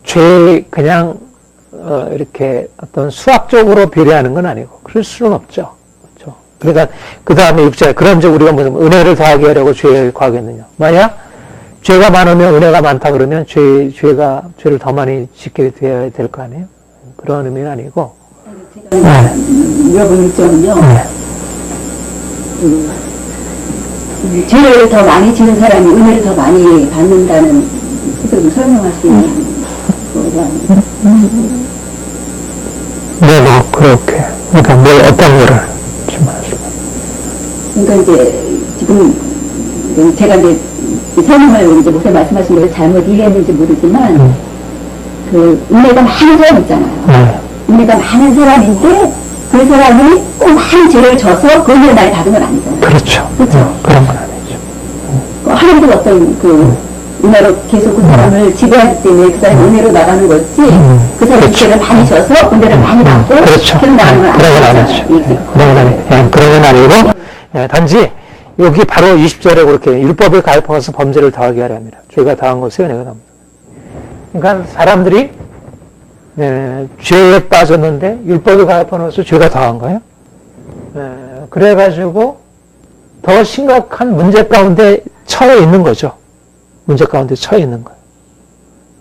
죄 그냥 이렇게 어떤 수학적으로 비례하는 건 아니고 그럴 수는 없죠. 그렇죠? 그러니까 그 다음에 6절 그런즉 우리가 무슨 은혜를 더하게 하려고 죄를 과하겠느냐. 만약 죄가 많으면 은혜가 많다 그러면 죄를 더 많이 짓게 되어야 될 거 아니에요? 그런 의미는 아니고. 제가 물어보는 점은요. 죄를 더 많이 지는 사람이 은혜를 더 많이 받는다는 뜻을 설명할 수 있는 거죠. 네, 뭐 그렇게. 그러니까 뭘 어떤 거를 지금 말씀하세요. 그러니까 이제 지금 제가 이제 설명을 이제 목사님 말씀하신 대로 잘못 이해했는지 모르지만, 그, 은혜가 많은 사람 있잖아요. 은혜가 많은 사람인데, 그 사람이 꼭 많은 죄를 져서 그 은혜를 나를 받은 건 아니잖아요. 그렇죠. 그렇죠. 그런 건 아니죠. 하나님도 어떤 그, 은혜로 계속 그 사람을 지배하기 때문에 그 사람이 은혜로 나가는 거지, 그 사람이 그렇죠. 죄를 많이 져서 은혜를 많이 받고, 그렇죠. 계속 나가는 건 그런 건 아니죠. 그런 건 아니고, 단지, 여기 바로 20절에 그렇게 율법을 가입하면서 범죄를 더하게 하려 합니다. 죄가 더한 것에 은혜가 나옵니다. 그러니까 사람들이 죄에 빠졌는데 율법을 가입하면서 죄가 더한 거예요. 그래가지고 더 심각한 문제 가운데 처해 있는 거죠. 문제 가운데 처해 있는 거예요.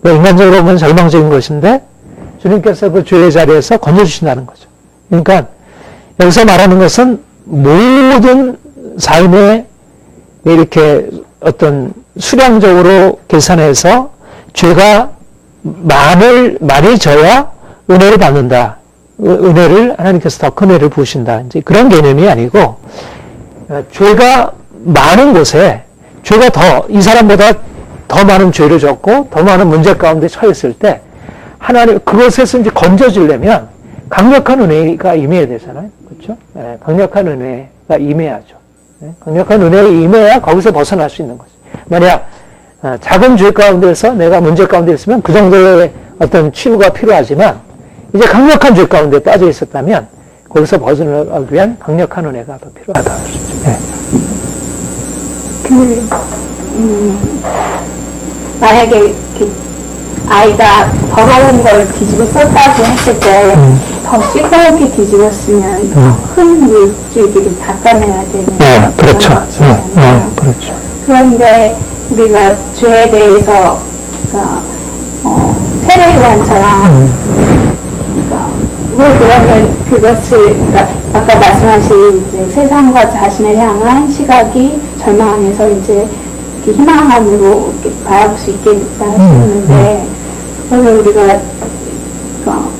그러니까 인간적으로 보면 절망적인 것인데 주님께서 그 죄의 자리에서 건져주신다는 거죠. 그러니까 여기서 말하는 것은 모든 삶에 이렇게 어떤 수량적으로 계산해서 죄가 많이 져야 은혜를 받는다. 은혜를 하나님께서 더 큰 은혜를 부으신다. 이제 그런 개념이 아니고 죄가 많은 곳에 죄가 이 사람보다 더 많은 죄를 졌고 더 많은 문제 가운데 처했을 때 하나님 그것에서 이제 건져주려면 강력한 은혜가 임해야 되잖아요. 그렇죠? 네, 강력한 은혜가 임해야죠. 네, 강력한 은혜가 임해야 거기서 벗어날 수 있는 거죠. 만약 작은 죄 가운데서 내가 문제 가운데 있으면 그 정도의 어떤 치유가 필요하지만 이제 강력한 죄 가운데 빠져 있었다면 거기서 벗어나기 위한 강력한 은혜가 더 필요하다. 네. 만약에 아이가 더러운 걸 뒤집어 썼다고 했을 때 더 시끄럽게 뒤집었으면 큰 물줄기를 닦아내야 되는 그렇죠. 그렇죠. 그런데 우리가 죄에 대해서 세례요한처럼 그러면 그것을 아까 말씀하신 이제 세상과 자신을 향한 시각이 절망 안에서 이제 이렇게 희망함으로 이렇게 바라볼 수 있겠다 하시는데 그러면 우리가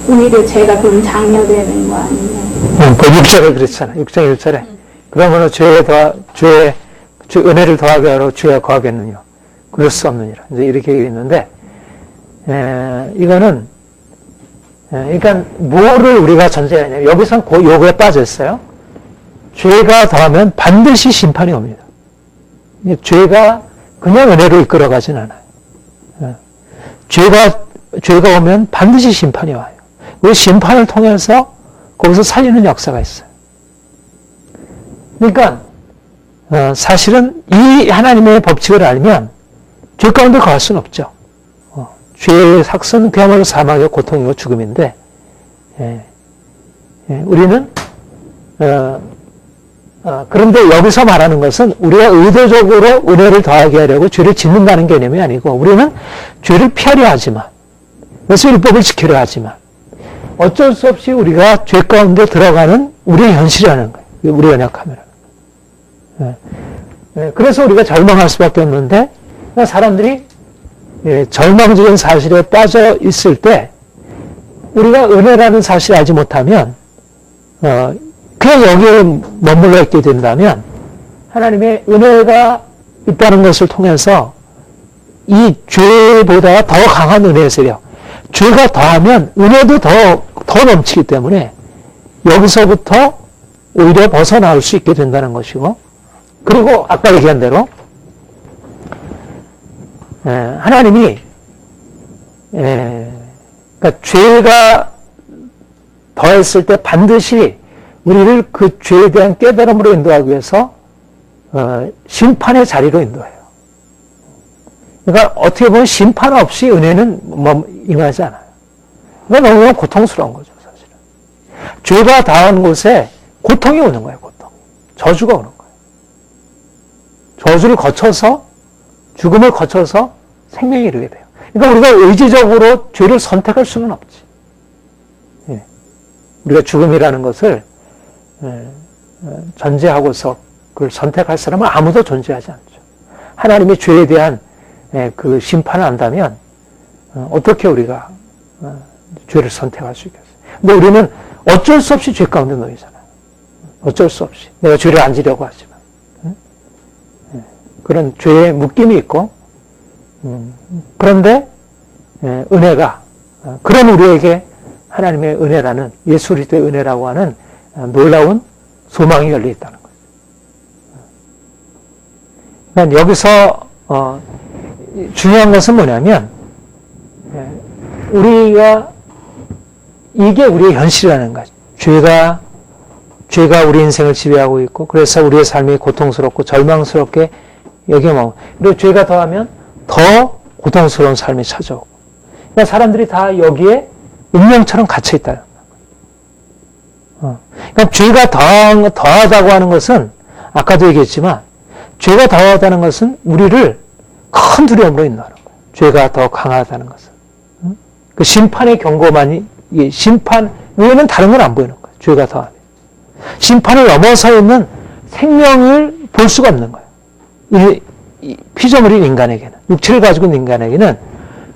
오히려 죄가 그럼 장려되는 거 아니냐? 그 6절에 그렇잖아. 6장 1절에 그러므로 은혜를 더하게 하러 죄가 거하겠느냐? 그럴 수 없느니라. 이제 이렇게 있는데 이거는 그러니까 뭐를 우리가 전제하냐면 여기서는 요거에 빠졌어요. 죄가 더하면 반드시 심판이 옵니다. 죄가 그냥 은혜로 이끌어가진 않아요. 죄가 오면 반드시 심판이 와요. 그 심판을 통해서 거기서 살리는 역사가 있어요. 그러니까 사실은 이 하나님의 법칙을 알면 죄 가운데 거할 수는 없죠. 죄의 삭은 그야말로 사망의 고통이고 죽음인데 우리는 그런데 여기서 말하는 것은 우리가 의도적으로 은혜를 더하게 하려고 죄를 짓는다는 개념이 아니고 우리는 죄를 피하려 하지만 그래서 율법을 지키려 하지만 어쩔 수 없이 우리가 죄 가운데 들어가는 우리의 현실이라는 거예요. 우리가 연약함이라는 거예요. 그래서 우리가 절망할 수밖에 없는데 사람들이 절망적인 사실에 빠져 있을 때 우리가 은혜라는 사실을 알지 못하면 그냥 여기에 머물러 있게 된다면 하나님의 은혜가 있다는 것을 통해서 이 죄보다 더 강한 은혜의 세력, 죄가 더하면 은혜도 더 넘치기 때문에 여기서부터 오히려 벗어나올 수 있게 된다는 것이고 그리고 아까 얘기한 대로 하나님이 그러니까 죄가 더했을 때 반드시 우리를 그 죄에 대한 깨달음으로 인도하기 위해서 심판의 자리로 인도해요. 그러니까 어떻게 보면 심판 없이 은혜는 임하지 않아요. 그러니까 너무 고통스러운 거죠, 사실은. 죄가 닿은 곳에 고통이 오는 거예요, 고통. 저주가 오는 거예요. 저주를 거쳐서 죽음을 거쳐서 생명에 이르게 돼요. 그러니까 우리가 의지적으로 죄를 선택할 수는 없지. 우리가 죽음이라는 것을 전제하고서 그걸 선택할 사람은 아무도 존재하지 않죠. 하나님의 죄에 대한 그 심판을 안다면 어떻게 우리가 죄를 선택할 수 있겠어요? 근데 우리는 어쩔 수 없이 죄 가운데 놓이잖아요. 어쩔 수 없이. 내가 죄를 안 지려고 하지만. 그런 죄의 묶임이 있고, 그런데 은혜가 그런 우리에게 하나님의 은혜라는 예수 그리스도의 은혜라고 하는 놀라운 소망이 열려 있다는 거죠. 그러니까 여기서 중요한 것은 뭐냐면 우리가 이게 우리의 현실이라는 거죠. 죄가 우리 인생을 지배하고 있고 그래서 우리의 삶이 고통스럽고 절망스럽게 여겨먹고 그리고 죄가 더하면 더 고통스러운 삶이 찾아오고 그러니까 사람들이 다 여기에 운명처럼 갇혀 있다는 거예요. 그러니까 죄가 더하다고 하는 것은 아까도 얘기했지만 죄가 더하다는 것은 우리를 큰 두려움으로 인도하는 거예요. 죄가 더 강하다는 것은. 그 심판의 경고만이 심판 외에는 다른 건 안 보이는 거예요. 죄가 더하면. 심판을 넘어서 있는 생명을 볼 수가 없는 거예요. 이 피조물인 인간에게는, 육체를 가지고 있는 인간에게는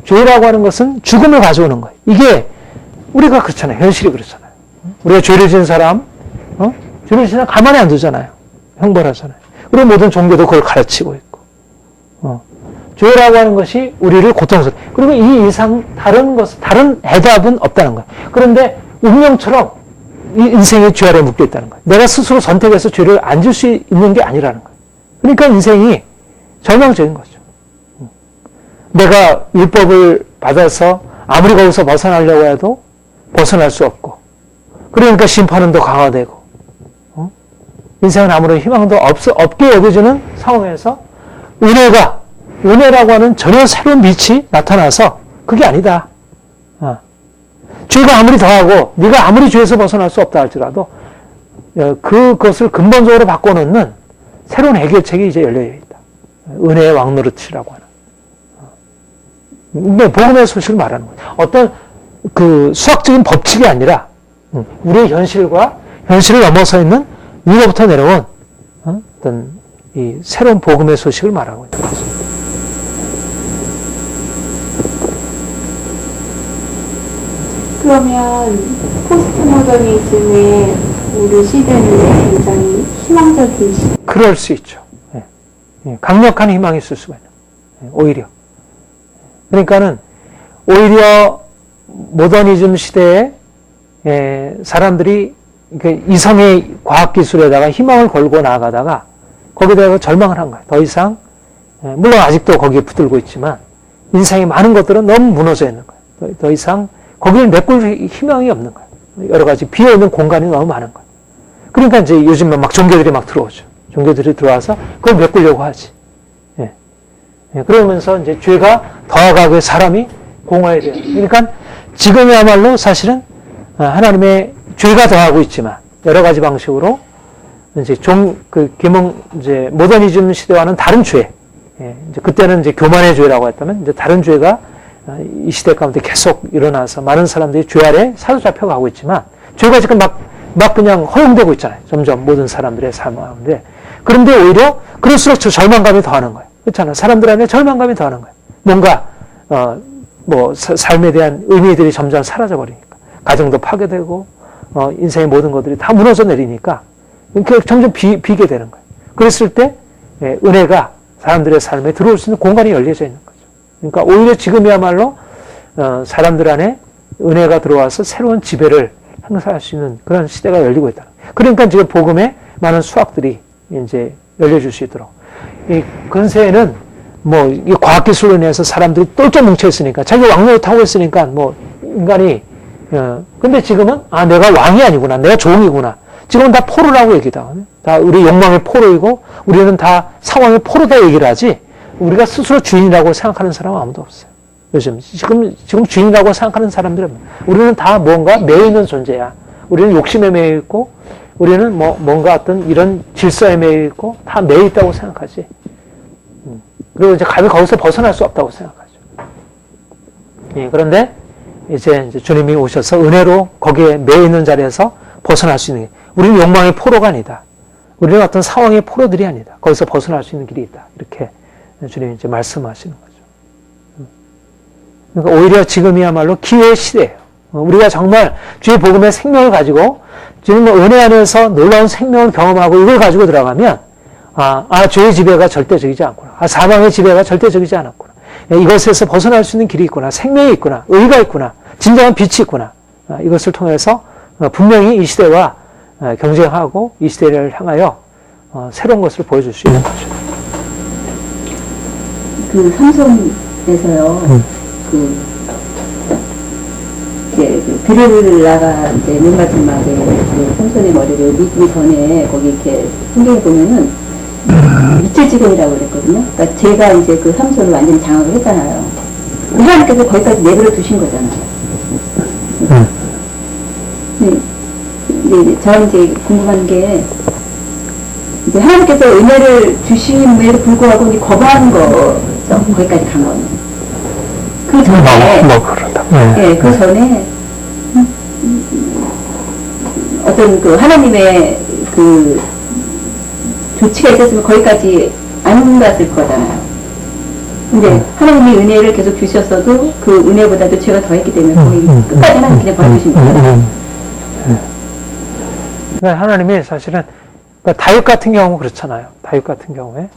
죄라고 하는 것은 죽음을 가져오는 거예요. 이게 우리가 그렇잖아요. 현실이 그렇잖아요. 우리가 죄를 지은 사람, 죄를 지은 사람 가만히 안 두잖아요. 형벌하잖아요. 그리고 모든 종교도 그걸 가르치고 있고. 죄라고 하는 것이 우리를 고통스럽게. 그리고 이 이상 다른 해답은 없다는 거예요. 그런데 운명처럼 이 인생이 죄 아래 묶여 있다는 거예요. 내가 스스로 선택해서 죄를 안 질 수 있는 게 아니라는 거예요. 그러니까 인생이 절망적인 거죠. 내가 율법을 받아서 아무리 거기서 벗어나려고 해도 벗어날 수 없고, 그러니까 심판은 더 강화되고, 인생은 아무런 희망도 없게 여겨지는 상황에서 은혜라고 하는 전혀 새로운 빛이 나타나서 그게 아니다. 죄가 아무리 더하고 네가 아무리 죄에서 벗어날 수 없다 할지라도 그것을 근본적으로 바꿔놓는 새로운 해결책이 이제 열려있다. 은혜의 왕노릇이라고 하는. 근데 복음의 소식을 말하는 거예요. 어떤 그 수학적인 법칙이 아니라 우리의 현실을 넘어서 있는 위로부터 내려온 어떤 이 새로운 복음의 소식을 말하고 있는 거죠. 그러면 포스트 모더니즘의 우리 시대는 굉장히 희망적인 시대. 그럴 수 있죠. 강력한 희망이 있을 수가 있는. 오히려. 그러니까는 오히려 모더니즘 시대에 사람들이 이성의 과학기술에다가 희망을 걸고 나아가다가 거기다가 절망을 한 거예요. 더 이상, 물론 아직도 거기에 붙들고 있지만 인생의 많은 것들은 너무 무너져 있는 거예요. 더 이상 거기를 메꿀 희망이 없는 거예요. 여러 가지 비어있는 공간이 너무 많은 거예요. 그러니까 이제 요즘은 막 종교들이 막 들어오죠. 종교들이 들어와서 그걸 메꾸려고 하지. 그러면서 이제 죄가 더하게 사람이 공허해야 돼요. 그러니까 지금이야말로 사실은 하나님의 죄가 더하고 있지만 여러 가지 방식으로 이제 이제 모더니즘 시대와는 다른 죄. 이제 그때는 이제 교만의 죄라고 했다면 이제 다른 죄가 이 시대 가운데 계속 일어나서 많은 사람들이 죄 아래 사로잡혀 가고 있지만 죄가 지금 막 그냥 허용되고 있잖아요. 점점 모든 사람들의 삶 가운데. 그런데 오히려 그럴수록 저 절망감이 더하는 거예요. 그렇잖아요. 사람들 안에 절망감이 더하는 거예요. 뭔가 삶에 대한 의미들이 점점 사라져 버리니까 가정도 파괴되고 인생의 모든 것들이 다 무너져 내리니까 점점 비게 되는 거예요. 그랬을 때 은혜가 사람들의 삶에 들어올 수 있는 공간이 열려져 있는 거죠. 그러니까 오히려 지금이야말로 사람들 안에 은혜가 들어와서 새로운 지배를 행사할 수 있는 그런 시대가 열리고 있다. 그러니까 지금 복음에 많은 수학들이 이제 열려줄 수 있도록. 이 근세에는 이 과학기술로 인해서 사람들이 똘똘 뭉쳐있으니까, 자기 왕노릇 하고 있으니까, 인간이, 근데 지금은, 내가 왕이 아니구나. 내가 종이구나. 지금은 다 포로라고 얘기다. 다 우리 욕망의 포로이고, 우리는 다 상황의 포로다 얘기를 하지, 우리가 스스로 주인이라고 생각하는 사람은 아무도 없어요. 요즘. 지금 주인이라고 생각하는 사람들은, 우리는 다 뭔가 매여 있는 존재야. 우리는 욕심에 매여 있고, 우리는 뭔가 어떤 이런 질서에 매여 있고, 다 매여 있다고 생각하지. 그리고 이제 감히 거기서 벗어날 수 없다고 생각하죠. 그런데 이제 주님이 오셔서 은혜로 거기에 매여 있는 자리에서 벗어날 수 있는 게, 우리는 욕망의 포로가 아니다. 우리는 어떤 상황의 포로들이 아니다. 거기서 벗어날 수 있는 길이 있다. 이렇게 주님이 이제 말씀하시는 거죠. 그러니까 오히려 지금이야말로 기회의 시대예요. 우리가 정말 주의 복음의 생명을 가지고 지금 은혜 안에서 놀라운 생명을 경험하고 이걸 가지고 들어가면 죄의 지배가 절대적이지 않구나. 사망의 지배가 절대적이지 않았구나. 이것에서 벗어날 수 있는 길이 있구나. 생명이 있구나. 의가 있구나. 진정한 빛이 있구나. 이것을 통해서 분명히 이 시대와 경쟁하고 이 시대를 향하여 새로운 것을 보여줄 수 있는 거죠. 그 삼손에서요, 이제 드릴라가 이제 맨 마지막에 그 삼손의 머리를 묶기 전에 거기 이렇게 성경에 보면은 미칠지경이라고 그랬거든요. 그러니까 제가 이제 그 삼손을 완전히 장악을 했잖아요. 하나님께서 거기까지 내버려 두신 거잖아요. 네, 저는 이제 궁금한 게, 이제 하나님께서 은혜를 주심에도 불구하고 이제 거부하는 거죠. 거기까지 간 거는. 그 전에, 그렇다. 네, 그 전에, 어떤 그 하나님의 그 조치가 있었으면 거기까지 안 갔을 거잖아요. 근데 하나님이 은혜를 계속 주셨어도 그 은혜보다도 죄가 더했기 때문에 거의 끝까지 하나님 그냥 버려주신 거잖아요. 그러니까 하나님이 사실은 그러니까 다윗 같은 경우 그렇잖아요. 다윗 같은 경우에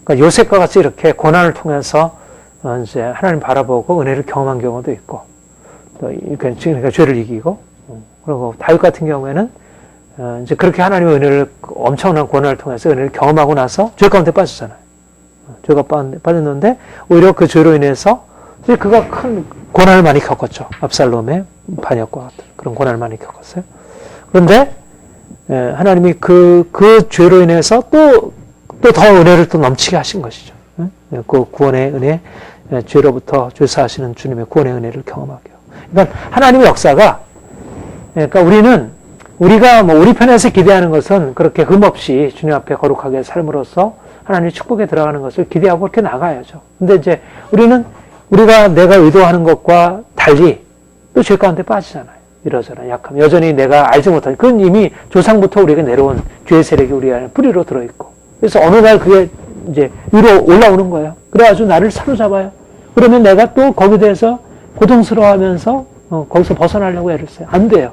그러니까 요셉과 같이 이렇게 고난을 통해서 이제 하나님 바라보고 은혜를 경험한 경우도 있고 또 그러니까 죄를 이기고 그리고 다윗 같은 경우에는 이제 그렇게 하나님의 은혜를 엄청난 고난을 통해서 은혜를 경험하고 나서 죄 가운데 빠졌잖아요. 죄가 빠졌는데 오히려 그 죄로 인해서 이제 그가 큰 고난을 많이 겪었죠. 압살롬의 반역과 같은 그런 고난을 많이 겪었어요. 그런데 하나님이 그 죄로 인해서 또 더 은혜를 또 넘치게 하신 것이죠. 그 구원의 은혜, 죄로부터 죄사하시는 주님의 구원의 은혜를 경험하게요. 그러니까 하나님의 역사가, 그러니까 우리가 우리 편에서 기대하는 것은 그렇게 흠없이 주님 앞에 거룩하게 삶으로써 하나님의 축복에 들어가는 것을 기대하고 그렇게 나가야죠. 근데 이제 우리가 내가 의도하는 것과 달리 또 죄 가운데 빠지잖아요. 이러저러 약함. 여전히 내가 알지 못하는, 그건 이미 조상부터 우리에게 내려온 죄의 세력이 우리 안에 뿌리로 들어있고. 그래서 어느 날 그게 이제 위로 올라오는 거예요. 그래가지고 나를 사로잡아요. 그러면 내가 또 거기에 대해서 고통스러워하면서 거기서 벗어나려고 애를 써요. 안 돼요.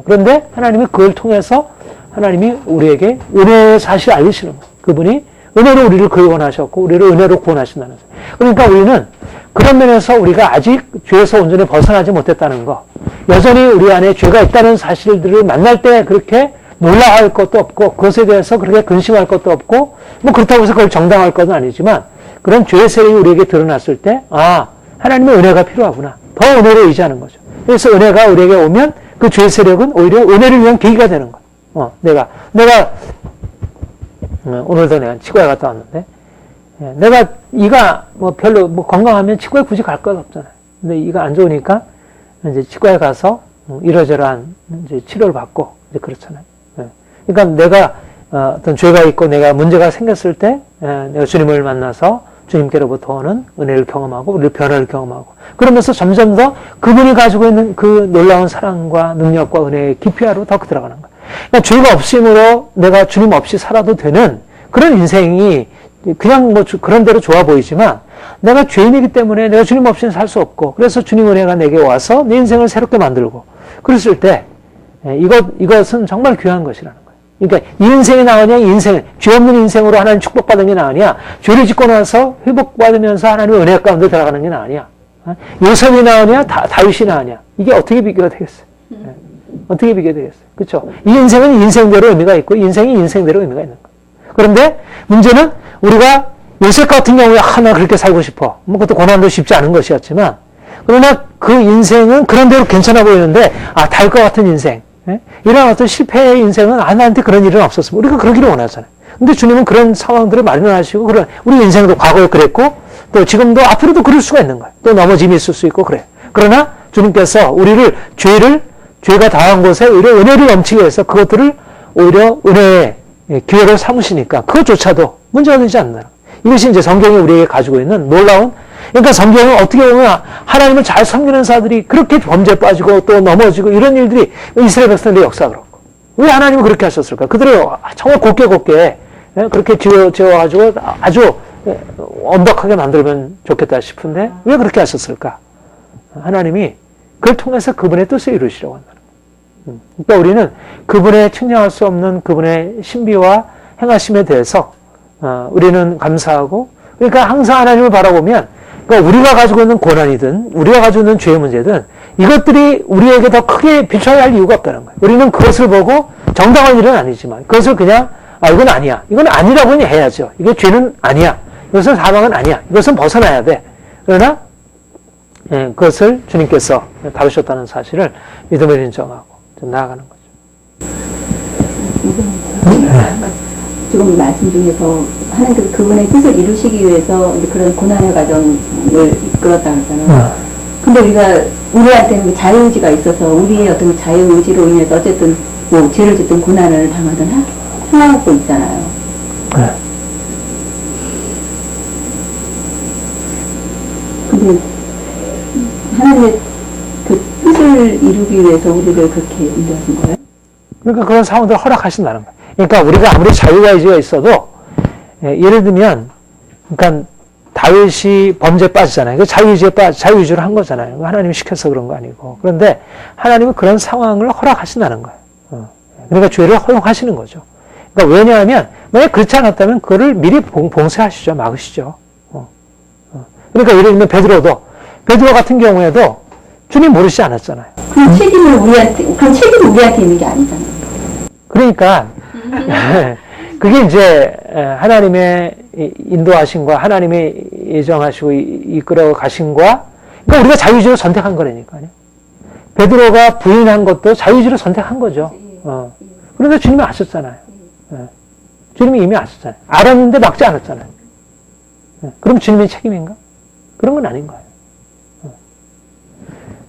그런데 하나님이 그걸 통해서 하나님이 우리에게 은혜의 사실을 알리시는 거예요. 그분이 은혜로 우리를 구원하셨고 우리를 은혜로 구원하신다는 거예요. 그러니까 우리는 그런 면에서 우리가 아직 죄에서 온전히 벗어나지 못했다는 거, 여전히 우리 안에 죄가 있다는 사실들을 만날 때 그렇게 놀라할 것도 없고 그것에 대해서 그렇게 근심할 것도 없고 뭐 그렇다고 해서 그걸 정당할 것은 아니지만 그런 죄의 세력이 우리에게 드러났을 때 하나님의 은혜가 필요하구나. 더 은혜를 의지하는 거죠. 그래서 은혜가 우리에게 오면 그 죄의 세력은 오히려 은혜를 위한 계기가 되는 거예요. 내가 오늘도 내가 치과에 갔다 왔는데 내가 이가 별로 건강하면 치과에 굳이 갈 것 없잖아요. 근데 이가 안 좋으니까 이제 치과에 가서 이러저러한 이제 치료를 받고 이제 그렇잖아요. 그러니까 내가 어떤 죄가 있고 내가 문제가 생겼을 때 내가 주님을 만나서 주님께로부터 오는 은혜를 경험하고 우리를 변화를 경험하고 그러면서 점점 더 그분이 가지고 있는 그 놀라운 사랑과 능력과 은혜의 깊이하로 더 들어가는 거예요. 그러니까 죄가 없음으로 내가 주님 없이 살아도 되는 그런 인생이 그냥 그런 대로 좋아 보이지만 내가 죄인이기 때문에 내가 주님 없이는 살 수 없고 그래서 주님 은혜가 내게 와서 내 인생을 새롭게 만들고 그랬을 때 이것은 정말 귀한 것이라는 거예요. 그러니까 이 인생이 나으냐, 죄 없는 인생으로 하나님 축복받는 게 나으냐, 죄를 짓고 나서 회복받으면서 하나님의 은혜 가운데 들어가는 게 나으냐, 요셉이 나으냐, 다윗이 나으냐, 이게 어떻게 비교가 되겠어요? 어떻게 비교되겠어요? 그렇죠? 이 인생은 인생대로 의미가 있고, 인생이 인생대로 의미가 있는 거예요. 그런데 문제는 우리가 요셉 같은 경우에 나 그렇게 살고 싶어. 그것도 고난도 쉽지 않은 것이었지만, 그러나 그 인생은 그런 대로 괜찮아 보이는데, 다윗과 같은 인생. 이런 어떤 실패의 인생은 나한테 그런 일은 없었으면 우리가 그러기를 원하잖아요. 근데 주님은 그런 상황들을 마련하시고 우리 인생도 과거에 그랬고 또 지금도 앞으로도 그럴 수가 있는 거예요. 또 넘어짐이 있을 수 있고 그래요. 그러나 주님께서 우리를 죄가 당한 곳에 오히려 은혜를 넘치게 해서 그것들을 오히려 은혜의 기회를 삼으시니까 그것조차도 문제가 되지 않나요? 이것이 이제 성경이 우리에게 가지고 있는 놀라운, 그러니까 성경은 어떻게 보면 하나님을 잘 섬기는 사람들이 그렇게 범죄에 빠지고 또 넘어지고 이런 일들이 이스라엘 백성들의 역사가 그렇고 왜 하나님은 그렇게 하셨을까? 그들을 정말 곱게 그렇게 지어가지고 아주 엄격하게 만들면 좋겠다 싶은데 왜 그렇게 하셨을까? 하나님이 그걸 통해서 그분의 뜻을 이루시려고 한다는 거예요. 그러니까 우리는 그분의 측량할 수 없는 그분의 신비와 행하심에 대해서 우리는 감사하고 그러니까 항상 하나님을 바라보면, 그러니까 우리가 가지고 있는 고난이든, 우리가 가지고 있는 죄의 문제든, 이것들이 우리에게 더 크게 비춰야 할 이유가 없다는 거예요. 우리는 그것을 보고 정당한 일은 아니지만, 그것을 그냥, 이건 아니야. 이건 아니라고는 해야죠. 이게 죄는 아니야. 이것은 사망은 아니야. 이것은 벗어나야 돼. 그러나, 그것을 주님께서 다루셨다는 사실을 믿음을 인정하고 좀 나아가는 거죠. 지금 말씀 중에서 하나님께서 그분의 뜻을 이루시기 위해서 이제 그런 고난의 과정을 이끌었다 그러잖아요. 근데 우리한테는 자유의지가 있어서 우리의 어떤 자유의지로 인해서 어쨌든 뭐 죄를 짓든 고난을 당하든 하고 있잖아요. 네. 근데 하나님의 그 뜻을 이루기 위해서 우리를 그렇게 인도하신 거예요? 그러니까 그런 상황들을 허락하신다는 거예요. 그러니까 우리가 아무리 자유가 의지가 있어도, 예를 들면, 그러니까 다윗이 범죄에 빠지잖아요. 그 자유의지로 한 거잖아요. 하나님이 시켜서 그런 거 아니고. 그런데 하나님은 그런 상황을 허락하신다는 거예요. 그러니까 죄를 허용하시는 거죠. 그러니까 왜냐하면, 만약 그렇지 않았다면 그거를 미리 봉쇄하시죠. 막으시죠. 그러니까 예를 들면 베드로 같은 경우에도 주님 모르시지 않았잖아요. 그 책임은 우리한테 있는 게 아니잖아요. 그러니까 그게 이제 하나님의 인도하심과 하나님의 예정하시고 이끌어 가심과, 그러니까 우리가 자유의지로 선택한 거라니까요. 베드로가 부인한 것도 자유의지로 선택한 거죠. 그런데 주님이 아셨잖아요. 주님이 이미 아셨잖아요. 알았는데 막지 않았잖아요. 그럼 주님의 책임인가? 그런 건 아닌 거예요.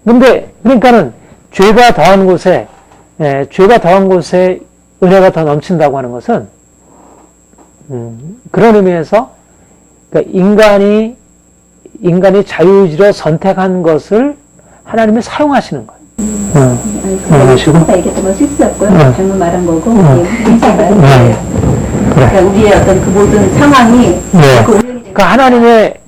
근데 그러니까는 죄가 더한 곳에 은혜가 더 넘친다고 하는 것은, 그런 의미에서, 그러니까 인간이 자유의지로 선택한 것을 하나님이 사용하시는 거예요. 제가 얘기했던 건 실수였고요. 잘못 말한 거고, 괜찮아요. 그러니까 우리의 어떤 그 모든 상황이, 그러니까 하나님의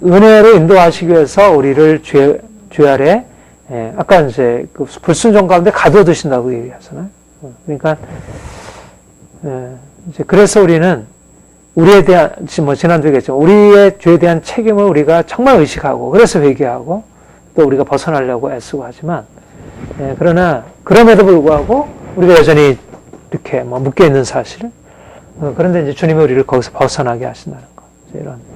은혜로 인도하시기 위해서 우리를 죄 아래, 아까 이제 그 불순종 가운데 가둬두신다고 얘기하잖아요. 그러니까, 이제 그래서 우리는 우리에 대한, 지난주에 얘기했죠. 우리의 죄에 대한 책임을 우리가 정말 의식하고, 그래서 회개하고, 또 우리가 벗어나려고 애쓰고 하지만, 그러나, 그럼에도 불구하고, 우리가 여전히 이렇게 묶여 있는 사실, 그런데 이제 주님이 우리를 거기서 벗어나게 하신다는 거. 이런.